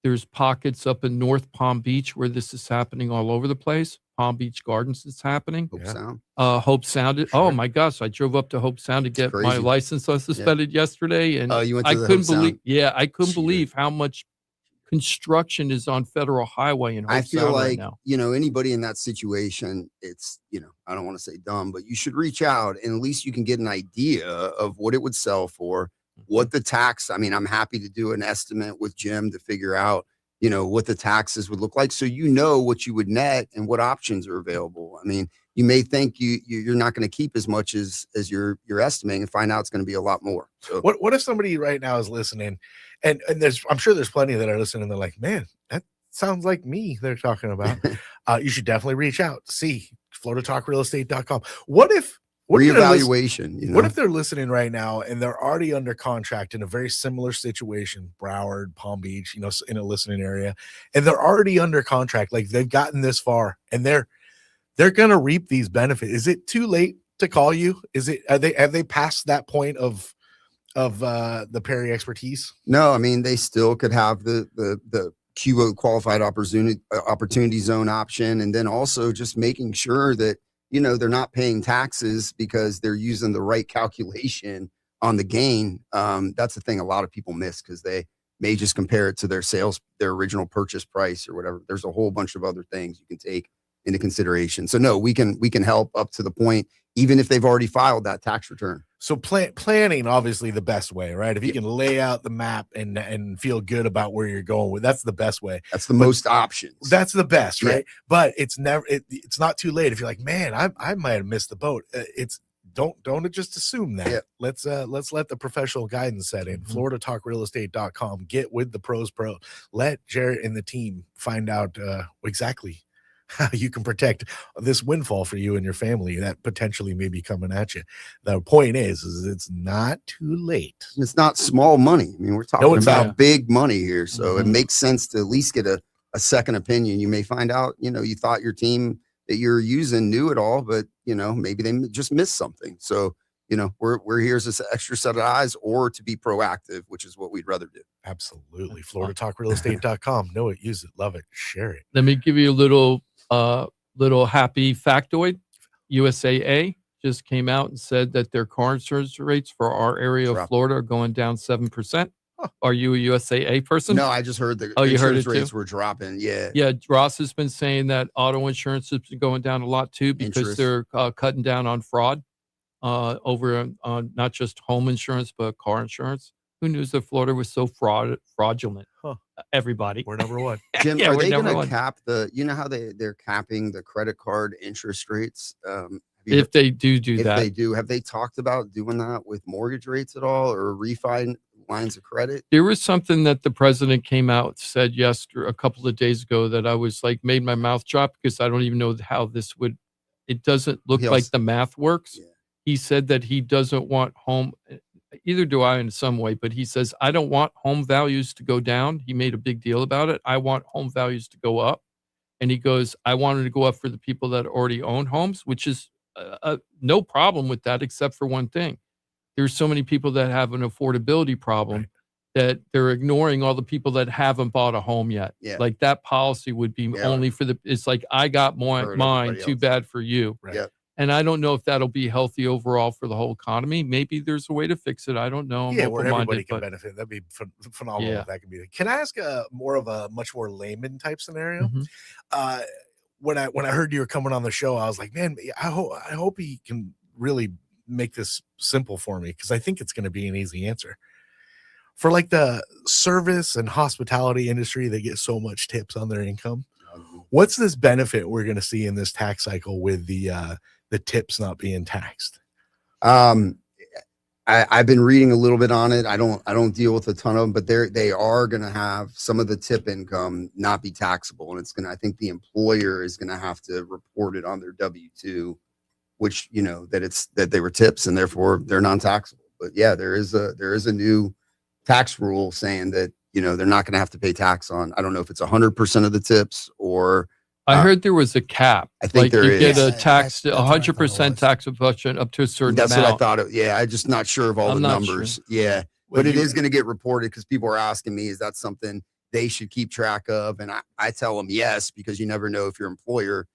There's pockets up in North Palm Beach where this is happening all over the place. Palm Beach Gardens, it's happening.
Hope Sound.
Hope Sound. Oh my gosh, I drove up to Hope Sound to get my license unsuspended yesterday, and
you went
I
to the
couldn't
Hope
believe.
Sound?
Yeah, I couldn't believe how much construction is on Federal Highway in Hope
I feel
Sound
like,
right now.
anybody in that situation, it's, I don't want to say dumb, but you should reach out, and at least you can get an idea of what it would sell for, what the tax. I mean, I'm happy to do an estimate with Jim to figure out, what the taxes would look like. So, what you would net and what options are available. I mean, you may think you're not going to keep as much as you're estimating, and find out it's going to be a lot more. So
what if somebody right now is listening, and I'm sure there's plenty that are listening, and they're like, man, that sounds like me they're talking about. You should definitely reach out. See FloridaTalkRealEstate.com. What if
reevaluation,
what if they're listening right now and they're already under contract in a very similar situation, Broward, Palm Beach, in a listening area, and they're already under contract, like they've gotten this far, and they're going to reap these benefits. Is it too late to call you? Have they passed that point of the Perry expertise?
No, I mean, they still could have the QO qualified opportunity zone option, and then also just making sure that they're not paying taxes because they're using the right calculation on the gain. That's the thing a lot of people miss, because they may just compare it to their original purchase price or whatever. There's a whole bunch of other things you can take into consideration. So no, we can help up to the point, even if they've already filed that tax return.
So planning, obviously the best way, right? If you can lay out the map and feel good about where you're going with, that's the best way.
That's the most options.
That's the best, right? But it's not too late. If you're like, man, I might have missed the boat. Don't just assume that. Let's let the professional guidance set in. FloridaTalkRealEstate.com. Get with the pros pro. Let Jarrett and the team find out exactly how you can protect this windfall for you and your family that potentially may be coming at you. The point is it's not too late.
It's not small money. I mean, we're talking about big money here. So it makes sense to at least get a second opinion. You may find out, you thought your team that you're using knew it all, but maybe they just missed something. So, we're here as an extra set of eyes, or to be proactive, which is what we'd rather do.
Absolutely. FloridaTalkRealEstate.com. Know it, use it, love it, share it.
Let me give you a little happy factoid. USAA just came out and said that their car insurance rates for our area of Florida are going down 7%. Are you a USAA person?
No, I just heard the
you heard it
rates
too?
were dropping. Yeah.
Yeah. Ross has been saying that auto insurance has been going down a lot too, because they're cutting down on fraud over on not just home insurance, but car insurance. Who knew that Florida was so fraudulent? Everybody.
We're number one.
Jim, are they going to cap how they're capping the credit card interest rates?
If they do that.
If they do, have they talked about doing that with mortgage rates at all, or refi lines of credit?
There was something that the president came out, said a couple of days ago, that I was like, made my mouth drop, because I don't even know how this would, it doesn't look like the math works. Yeah. He said that he doesn't want either do I in some way, but he says, I don't want home values to go down. He made a big deal about it. I want home values to go up. And he goes, I wanted to go up for the people that already own homes, which is no problem with that, except for one thing. There's so many people that have an affordability problem that they're ignoring all the people that haven't bought a home yet. Yeah. Like that policy would be only for it's like, I got mine, too bad for you.
Right.
And I don't know if that'll be healthy overall for the whole economy. Maybe there's a way to fix it. I don't know. I'm
Yeah, where everybody
open-minded,
can
but
benefit. That'd be phenomenal.
Yeah.
If that could be. Can I ask a much more layman type scenario?
Mhm.
When I heard you were coming on the show, I was like, man, I hope he can really make this simple for me, because I think it's going to be an easy answer. For like the service and hospitality industry, they get so much tips on their income. What's this benefit we're going to see in this tax cycle with the tips not being taxed?
I've been reading a little bit on it. I don't deal with a ton of them, but they are going to have some of the tip income not be taxable, and I think the employer is going to have to report it on their W-2, which that they were tips and therefore they're non-taxable. But yeah, there is a new tax rule saying that they're not going to have to pay tax on. I don't know if it's 100% of the tips or.
I heard there was a cap.
I think there
you
is.
get a tax,
That's what I thought it
100%
was.
tax deduction up to a certain
That's
amount.
what I thought. I'm just not sure of all
I'm
the
not
numbers.
sure.
Yeah,
Well,
but it is going to get reported because people are asking me, is that something they should keep track of? And I tell them yes, because you never know if your employer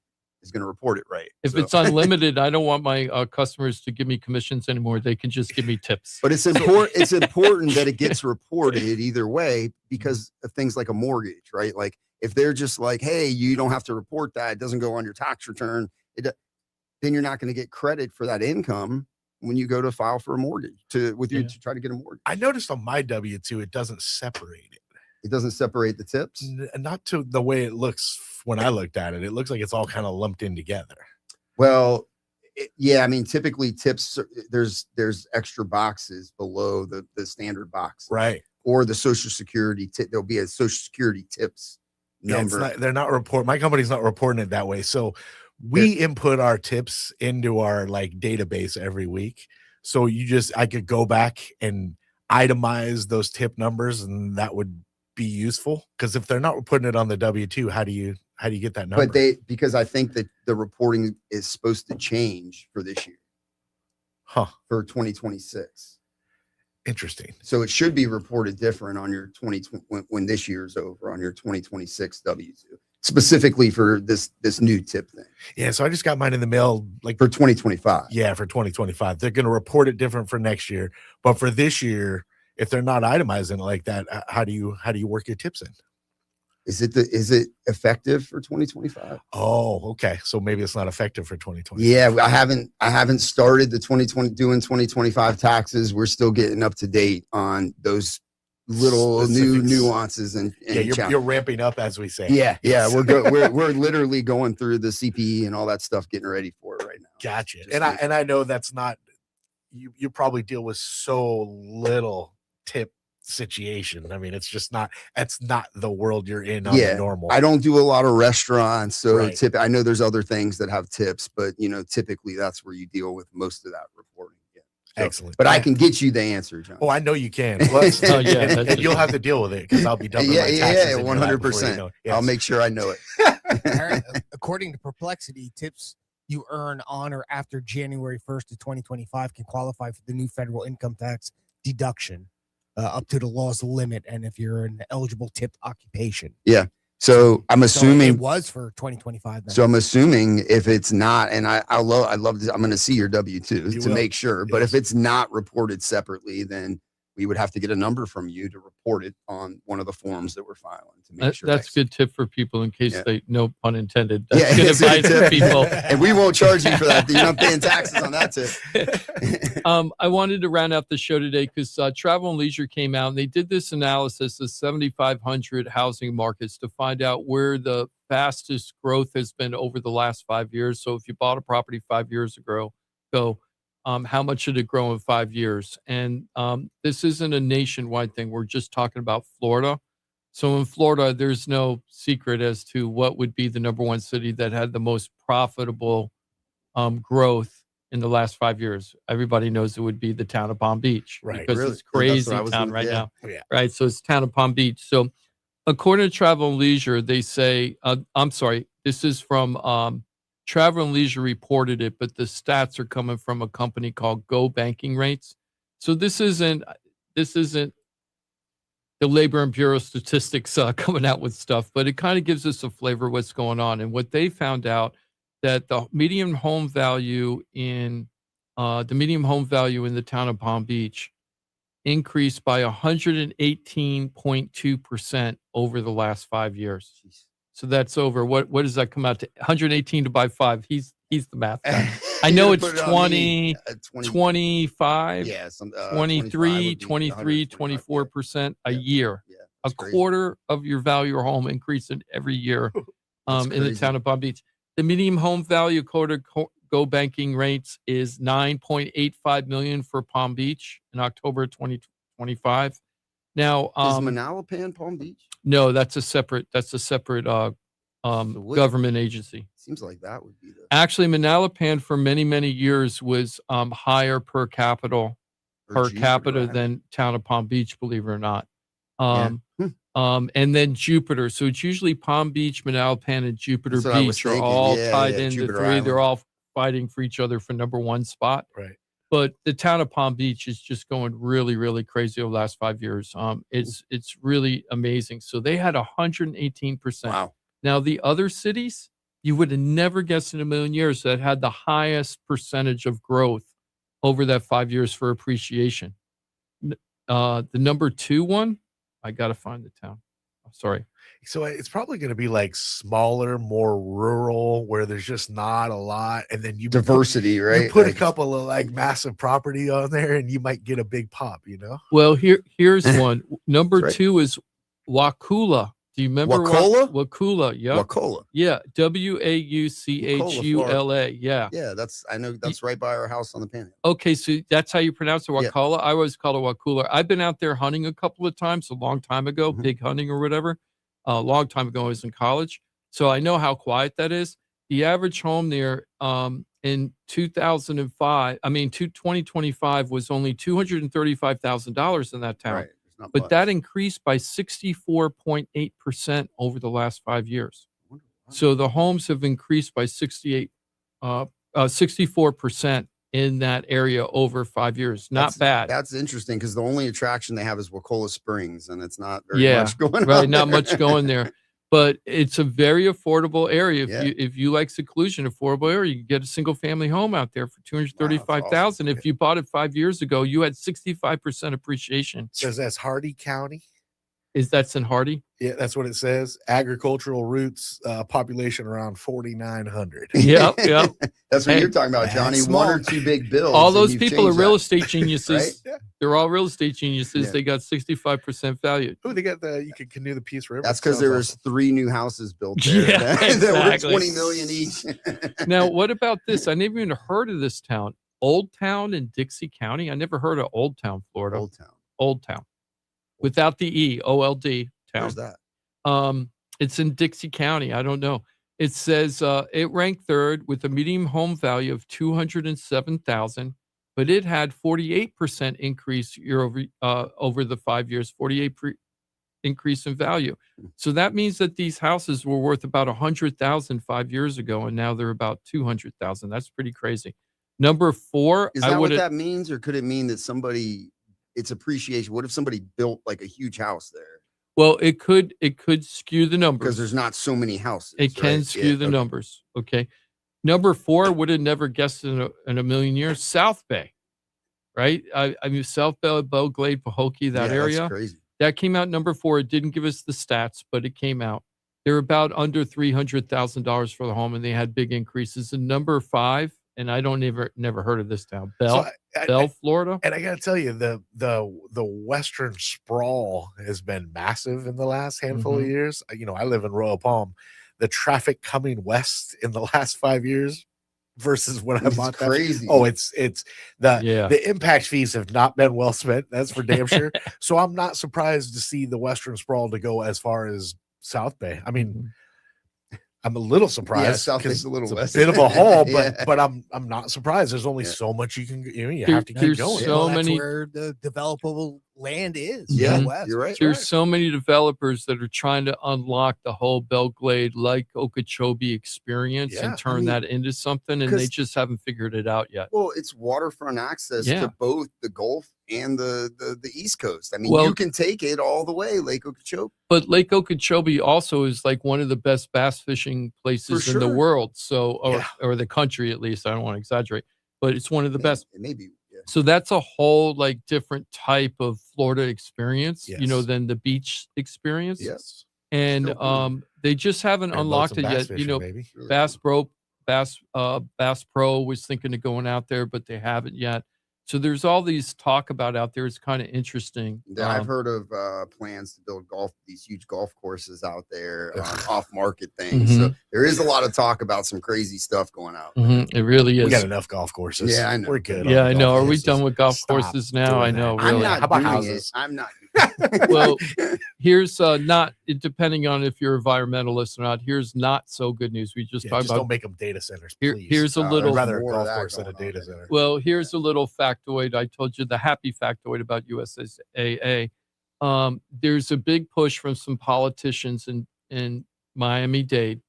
is going to report it right.
If
So-
it's unlimited, I don't want my customers to give me commissions anymore. They can just give me tips.
But it's important. It's important that it gets reported either way because of things like a mortgage, right? Like if they're just like, "Hey, you don't have to report that; it doesn't go on your tax return," then you're not going to get credit for that income when you go to file for a mortgage to try to get a mortgage.
I noticed on my W-2 it doesn't separate it.
It doesn't separate the tips.
Not to the way it looks when I looked at it. It looks like it's all kind of lumped in together.
Well, yeah, I mean, typically tips, there's extra boxes below the standard box,
Right.
or the Social Security tip. There'll be a Social Security tips
Yeah,
number.
they're not my company's not reporting it that way. So we input our tips into our like database every week. So I could go back and itemize those tip numbers, and that would be useful, because if they're not putting it on the W-2, how do you get that number?
But because I think that the reporting is supposed to change for this year, for 2026.
Interesting.
So it should be reported different on your when this year's over, on your 2026 W-2, specifically for this new tip thing.
Yeah, so I just got mine in the mail like
for 2025.
Yeah, for 2025. They're going to report it different for next year, but for this year, if they're not itemizing it like that, how do you work your tips in?
Is it effective for 2025?
Oh, okay. So maybe it's not effective for 2020.
Yeah, I haven't started the 2025 taxes. We're still getting up to date on those little new
Specifics.
Nuances and
You're ramping up, as we say.
Yeah, we're literally going through the CPE and all that stuff, getting ready for it right now.
Gotcha. And I know that's not you probably deal with so little tip situation. I mean, that's not the world you're in on the normal.
I don't do a lot of restaurants, so
Right.
I know there's other things that have tips, but typically that's where you deal with most of that reporting. Yeah. So,
Excellent.
But I can get you the answer, John.
Oh, I know you can. Plus,
Oh, yeah,
and
that's
you'll have to deal with it, because I'll be done with my taxes. in July before you
100%.
know it.
I'll
Yes.
make sure I know it.
Aaron, according to Perplexity, tips you earn on or after January 1st of 2025 can qualify for the new federal income tax deduction up to the law's limit, and if you're an eligible tipped occupation.
Yeah. So I'm
So
assuming
it was for 2025. Then.
So I'm assuming if it's not, and I'd love to, I'm going to see your W-2
You
to
will.
make sure. But
Yes.
if it's not reported separately, then we would have to get a number from you to report it on one of the forms that we're filing to make sure.
That's a good tip for people in case
Yeah.
they, no pun intended.
Yeah,
That's good
it's a
advice for
tip.
people.
And we won't charge you for that. You're not paying taxes on that tip.
I wanted to round out the show today because Travel and Leisure came out and they did this analysis of 7,500 housing markets to find out where the fastest growth has been over the last 5 years. So if you bought a property 5 years ago, how much should it grow in 5 years? And this isn't a nationwide thing. We're just talking about Florida. So in Florida, there's no secret as to what would be the number one city that had the most profitable growth in the last 5 years. Everybody knows it would be the town of Palm Beach,
Right.
because
Really?
it's
That's what
crazy
I was
town
gonna-
right
yeah.
now.
Yeah.
Right. So it's town of Palm Beach. So according to Travel and Leisure, they say, I'm sorry, this is from Travel and Leisure reported it, but the stats are coming from a company called Go Banking Rates. So this isn't the Labor and Bureau Statistics coming out with stuff, but it kind of gives us a flavor of what's going on. And what they found out that the median home value in the town of Palm Beach increased by 118.2% over the last 5 years. So that's over. What does that come out to? 118 to by 5. He's the math guy. I know it's 20, 25, 23, 24% a year. A quarter of your value of your home increasing every year in the town of Palm Beach. The median home value according to Go Banking rates is $9.85 million for Palm Beach in October 2025. Now,
is Manalapan Palm Beach?
No, that's a separate government agency.
Seems like that would be the
Actually, Manalapan for many years was higher per capita than town of Palm Beach, believe it or not. And then Jupiter. So it's usually Palm Beach, Manalapan, and Jupiter Beach are all tied into
Jupiter
three.
Island.
They're all fighting for each other for number one spot.
Right.
But the town of Palm Beach is just going really crazy over the last 5 years. It's really amazing. So they had 118%.
Wow.
Now the other cities, you would have never guessed in a million years that had the highest percentage of growth over that 5 years for appreciation. The number 2 one, I got to find the town. I'm sorry.
So it's probably going to be like smaller, more rural, where there's just not a lot. And then you
diversity, right?
You put
Like,
a couple of like massive property on there and you might get a big pop, you know?
Well, here's one. Number
That's right.
2 is Wauchula. Do you remember
Wauchula?
Wauchula, yeah.
Wauchula.
Yeah, Wauchula. Yeah.
Yeah, I know that's right by our house on the Panhandle.
Okay, so that's how you pronounce it, Wauchula? I always call it Wauchula. I've been out there hunting a couple of times, a long time ago, pig hunting or whatever. A long time ago, I was in college. So I know how quiet that is. The average home there in 2025 was only $235,000 in that town.
Right.
But that increased by 64.8% over the last 5 years. So the homes have increased by 64% in that area over 5 years. Not bad.
That's interesting because the only attraction they have is Wauchula Springs, and it's not very much going on.
Right, not
there.
much going there. But it's a very affordable area. If you like seclusion, affordable area, you can get a single family home out there for $235,000.
Awesome.
If you bought it 5 years ago, you had 65% appreciation.
Says that's Hardy County.
That's in Hardy?
Yeah, that's what it says. Agricultural roots, population around 4,900.
Yep.
That's what you're talking about, Johnny.
small.
1 or 2 big bills.
All
and
those
you've
people are
changed
real
that.
estate geniuses.
Right?
They're all real estate geniuses.
Yeah.
They got 65% value.
Oh, they got you can canoe the Peace River.
That's because
Sounds
there was
awesome.
3 new houses built there
Yeah,
that were
exactly.
20 million each.
Now, what about this? I never even heard of this town. Old Town in Dixie County. I never heard of Old Town, Florida. Old Town. Without the E, OLD town.
Where's that?
It's in Dixie County. I don't know. It says it ranked 3rd with a median home value of $207,000, but it had 48% increase over the 5 years, 48 increase in value. So that means that these houses were worth about $100,000 5 years ago, and now they're about $200,000. That's pretty crazy. Number 4,
Is that what that means, or could it mean that it's appreciation? What if somebody built like a huge house there?
Well, it could skew the numbers
Because there's not so many houses.
It can
right?
skew the numbers. Okay. Number 4, would have never guessed in a million years. South Bay, right? I mean, South Bay, Bow Glade, Pahokee, that area.
That's crazy.
That came out number 4. It didn't give us the stats, but it came out. They're about under $300,000 for the home, and they had big increases. And number 5, and I don't never heard of this town, Bell, Florida.
And I got to tell you, the Western sprawl has been massive in the last handful of years. You know, I live in Royal Palm. The traffic coming west in the last 5 years versus when I bought that.
Crazy.
Oh, it's the impact fees have not been well spent. That's for damn sure. So I'm not surprised to see the Western sprawl to go as far as South Bay. I mean, I'm a little surprised.
Yeah, South Bay's a little
it's
west.
a bit of a haul,
Yeah.
but I'm not surprised. There's only so much you can you have to keep
There's
going.
so
That's
many.
where the developable land is.
Yeah,
out west.
you're right.
There's so many developers that are trying to unlock the whole Belglade, like Okeechobee experience
Yeah,
and turn that into something, and they
'cause-
just haven't figured it out yet.
Well, it's waterfront access
Yeah.
to both the Gulf and the East Coast. I mean,
Well-
you can take it all the way, Lake Okeechobee.
But Lake Okeechobee also is like one of the best bass fishing places in the
sure.
world. So,
Yeah.
or the country at least. I don't want to exaggerate, but it's one of the best.
It may be. Yeah.
So that's a whole like different type of Florida experience, you know,
Yes.
than the beach experience.
Yes.
And
Still good.
they just haven't
Airboats
unlocked
and
it
bass
yet. You
fishing,
know,
baby.
Really
Bass Pro was thinking of going out there, but they haven't yet. So there's all these talk about out there. It's kind of interesting.
Yeah, I've heard of plans to build these huge golf courses out there, off market things.
Mm-hmm.
So there is a lot of talk about some crazy stuff going out.
It really is.
We got enough golf courses.
Yeah, I know.
We're good.
Yeah,
on
I
the
know.
golf
Are we
courses.
done with golf
Stop
courses now?
doing
I know.
that.
I'm
Really.
not
How about
doing
houses?
it. I'm not.
Well, here's depending on if you're a environmentalist or not. Here's not so good news. We just
Yeah,
talked
just
about.
don't make them data centers,
Here-
please.
here's a
I'd
little.
I'd rather a
more of
golf
that
course than a
going on
data
there.
center.
Well, here's a little factoid. I told you the happy factoid about USAA. There's a big push from some politicians in Miami-Dade.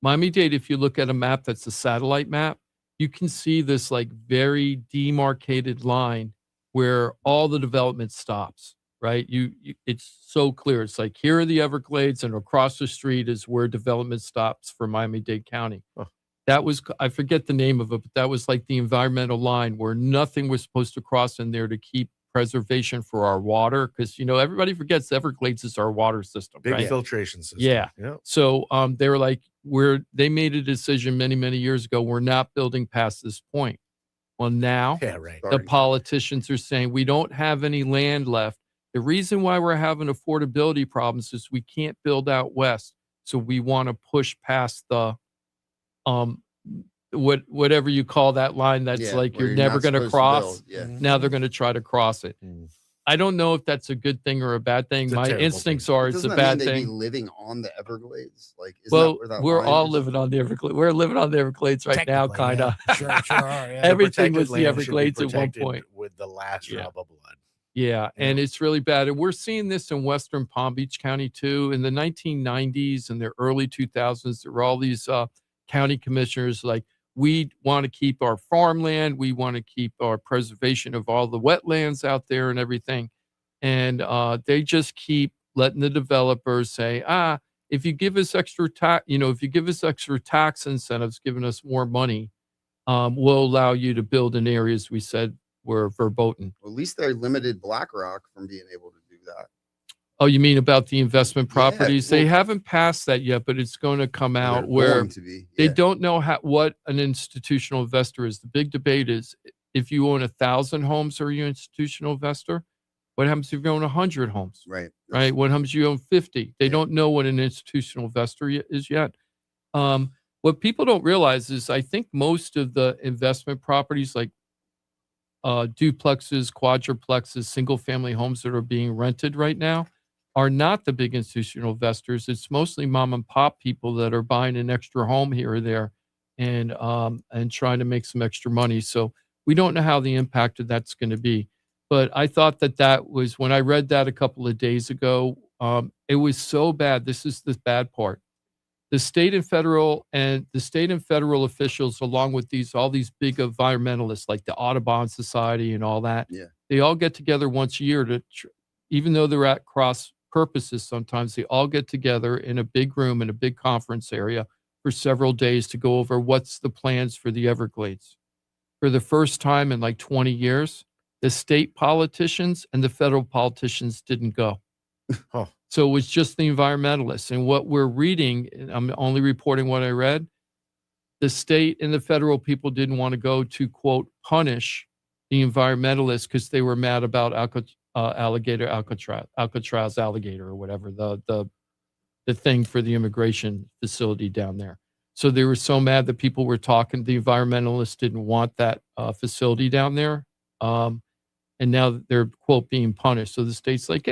Miami-Dade, if you look at a map that's a satellite map, you can see this like very demarcated line where all the development stops, right? It's so clear. It's like here are the Everglades and across the street is where development stops for Miami-Dade County.
Huh.
That was, I forget the name of it, but that was like the environmental line where nothing was supposed to cross in there to keep preservation for our water. Because, you know, everybody forgets the Everglades is our water system,
Big
right?
filtration system.
Yeah.
Yeah.
So they were like, they made a decision many, many years ago. We're not building past this point. Well, now
Yeah, right.
the politicians are saying we don't have any land left. The reason why we're having affordability problems is we can't build out west. So we want to push past the whatever you call that line that's
Yeah,
like
where
you're
you're
never
not
going to
supposed to
cross.
build. Yeah.
Now they're going to try to cross it.
Mm.
I don't know if that's a good thing or a bad thing.
It's a
My
terrible
instincts
thing.
are it's
Doesn't
a
that
bad
mean they'd be
thing.
living on the Everglades? Like, isn't
Well,
that where that
we're
line
all
is?
living on the Everglades. We're living on the Everglades right now,
Technically,
kind of.
yeah. Sure are. Yeah.
Everything
Protected
was the
land should be
Everglades at one
protected
point.
with the last
Yeah.
drop of blood.
Yeah, and it's really bad. And we're seeing this in Western Palm Beach County too. In the 1990s and the early 2000s, there were all these county commissioners like, we want to keep our farmland. We want to keep our preservation of all the wetlands out there and everything. And they just keep letting the developers say, if you give us extra tax, if you give us extra tax incentives, giving us more money, we'll allow you to build in areas we said were verboten.
Well, at least they limited BlackRock from being able to do that.
Oh, you mean about the investment properties? They
well-
haven't passed that yet, but it's going to come out
They're
where
going to be,
they
yeah.
don't know what an institutional investor is. The big debate is if you own 1,000 homes, are you an institutional investor? What happens if you own 100 homes?
Right.
Right? What happens if you own 50? They don't know what an institutional investor is yet. What people don't realize is I think most of the investment properties like duplexes, quadruplexes, single family homes that are being rented right now are not the big institutional investors. It's mostly mom and pop people that are buying an extra home here or there and trying to make some extra money. So we don't know how the impact of that's going to be. But I thought that was, when I read that a couple of days ago, it was so bad. This is the bad part. The state and federal officials, along with all these big environmentalists like the Audubon Society and all that, they all get together once a year to, even though they're at cross purposes, sometimes they all get together in a big room in a big conference area for several days to go over what's the plans for the Everglades. For the first time in like 20 years, the state politicians and the federal politicians didn't go.
Huh.
So it was just the environmentalists. And what we're reading, and I'm only reporting what I read, the state and the federal people didn't want to go to, quote, punish the environmentalists because they were mad about Alcatraz alligator or whatever, the thing for the immigration facility down there. So they were so mad that people were talking, the environmentalists didn't want that facility down there. And now they're, quote, being punished. So the state's like,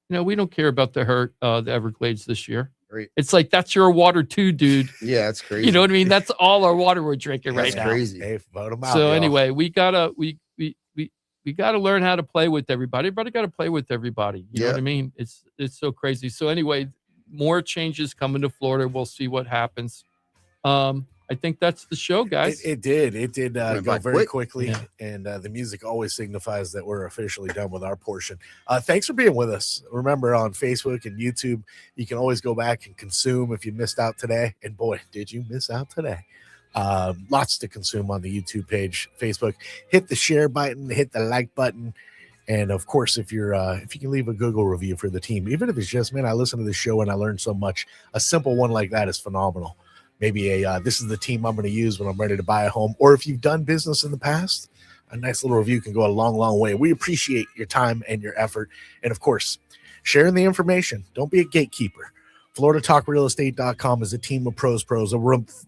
we don't care about the Everglades this year.
Great.
It's like, that's your water too, dude.
Yeah, it's crazy.
You know what I mean? That's all our water we're drinking right
That's
now.
crazy.
Hey, vote them out.
So
y'all.
anyway, we we got to learn how to play with everybody. Everybody got to play with everybody. You know what I mean? It's so crazy. So anyway, more changes coming to Florida. We'll see what happens. I think that's the show, guys.
It did go very quickly,
Yeah.
and the music always signifies that we're officially done with our portion. Thanks for being with us. Remember, on Facebook and YouTube, you can always go back and consume if you missed out today. And boy, did you miss out today. Lots to consume on the YouTube page, Facebook. Hit the share button, hit the like button. And of course, if you can leave a Google review for the team, even if it's just, man, I listened to the show and I learned so much, a simple one like that is phenomenal. Maybe this is the team I'm going to use when I'm ready to buy a home. Or if you've done business in the past, a nice little review can go a long, long way. We appreciate your time and your effort. And of course, sharing the information. Don't be a gatekeeper. FloridaTalkRealEstate.com is a team of pros, a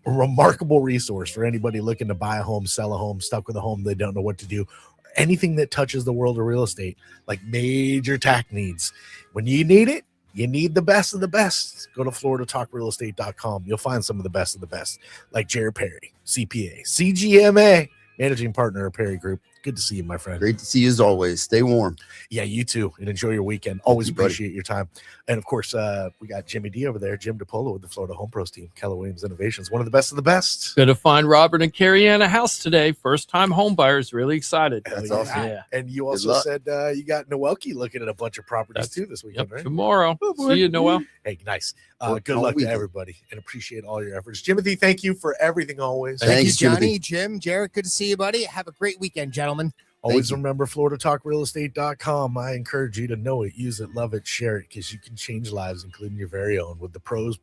remarkable resource for anybody looking to buy a home, sell a home, stuck with a home they don't know what to do, anything that touches the world of real estate, like major tax needs. When you need it, you need the best of the best. Go to FloridaTalkRealEstate.com. You'll find some of the best, like Jarrett Perry, CPA, CGMA, managing partner of Perry Group. Good to see you, my friend.
Great to see you as always. Stay warm.
Yeah, you too. And enjoy your weekend. Always
Thank you, buddy.
appreciate your time. And of course, we got Jimmy D over there, Jim DiPaola with the Florida Home Pros team, Keller Williams Innovations, one of the best of the best.
Going to find Robert and Carrie Ann a house today. First time home buyers. Really excited.
That's
yeah.
awesome.
Yeah.
And you also said you got Noelke looking at a bunch of properties too this weekend, right?
Tomorrow.
Oh, boy.
See you, Noel.
Hey, nice.
Well,
Good
all
luck to
weekend.
everybody and appreciate all your efforts. Timothy, thank you for everything always.
Thank
Thanks,
you, Johnny,
Timothy.
Jim, Jared. Good to see you, buddy. Have a great weekend, gentlemen.
Always
you.
remember FloridaTalkRealEstate.com. I encourage you to know it, use it, love it, share it, because you can change lives, including your very own, with the pros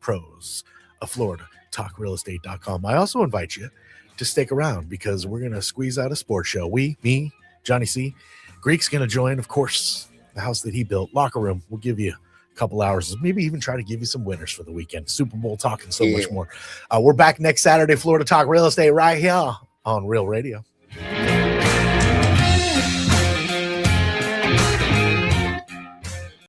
of FloridaTalkRealEstate.com. I also invite you to stick around because we're going to squeeze out a sports show. Me, Johnny C. Greek's going to join, of course, the house that he built, Locker Room. We'll give you a couple hours, maybe even try to give you some winners for the weekend. Super Bowl talk and so much more. We're back next Saturday, Florida Talk Real Estate, right here on Real Radio.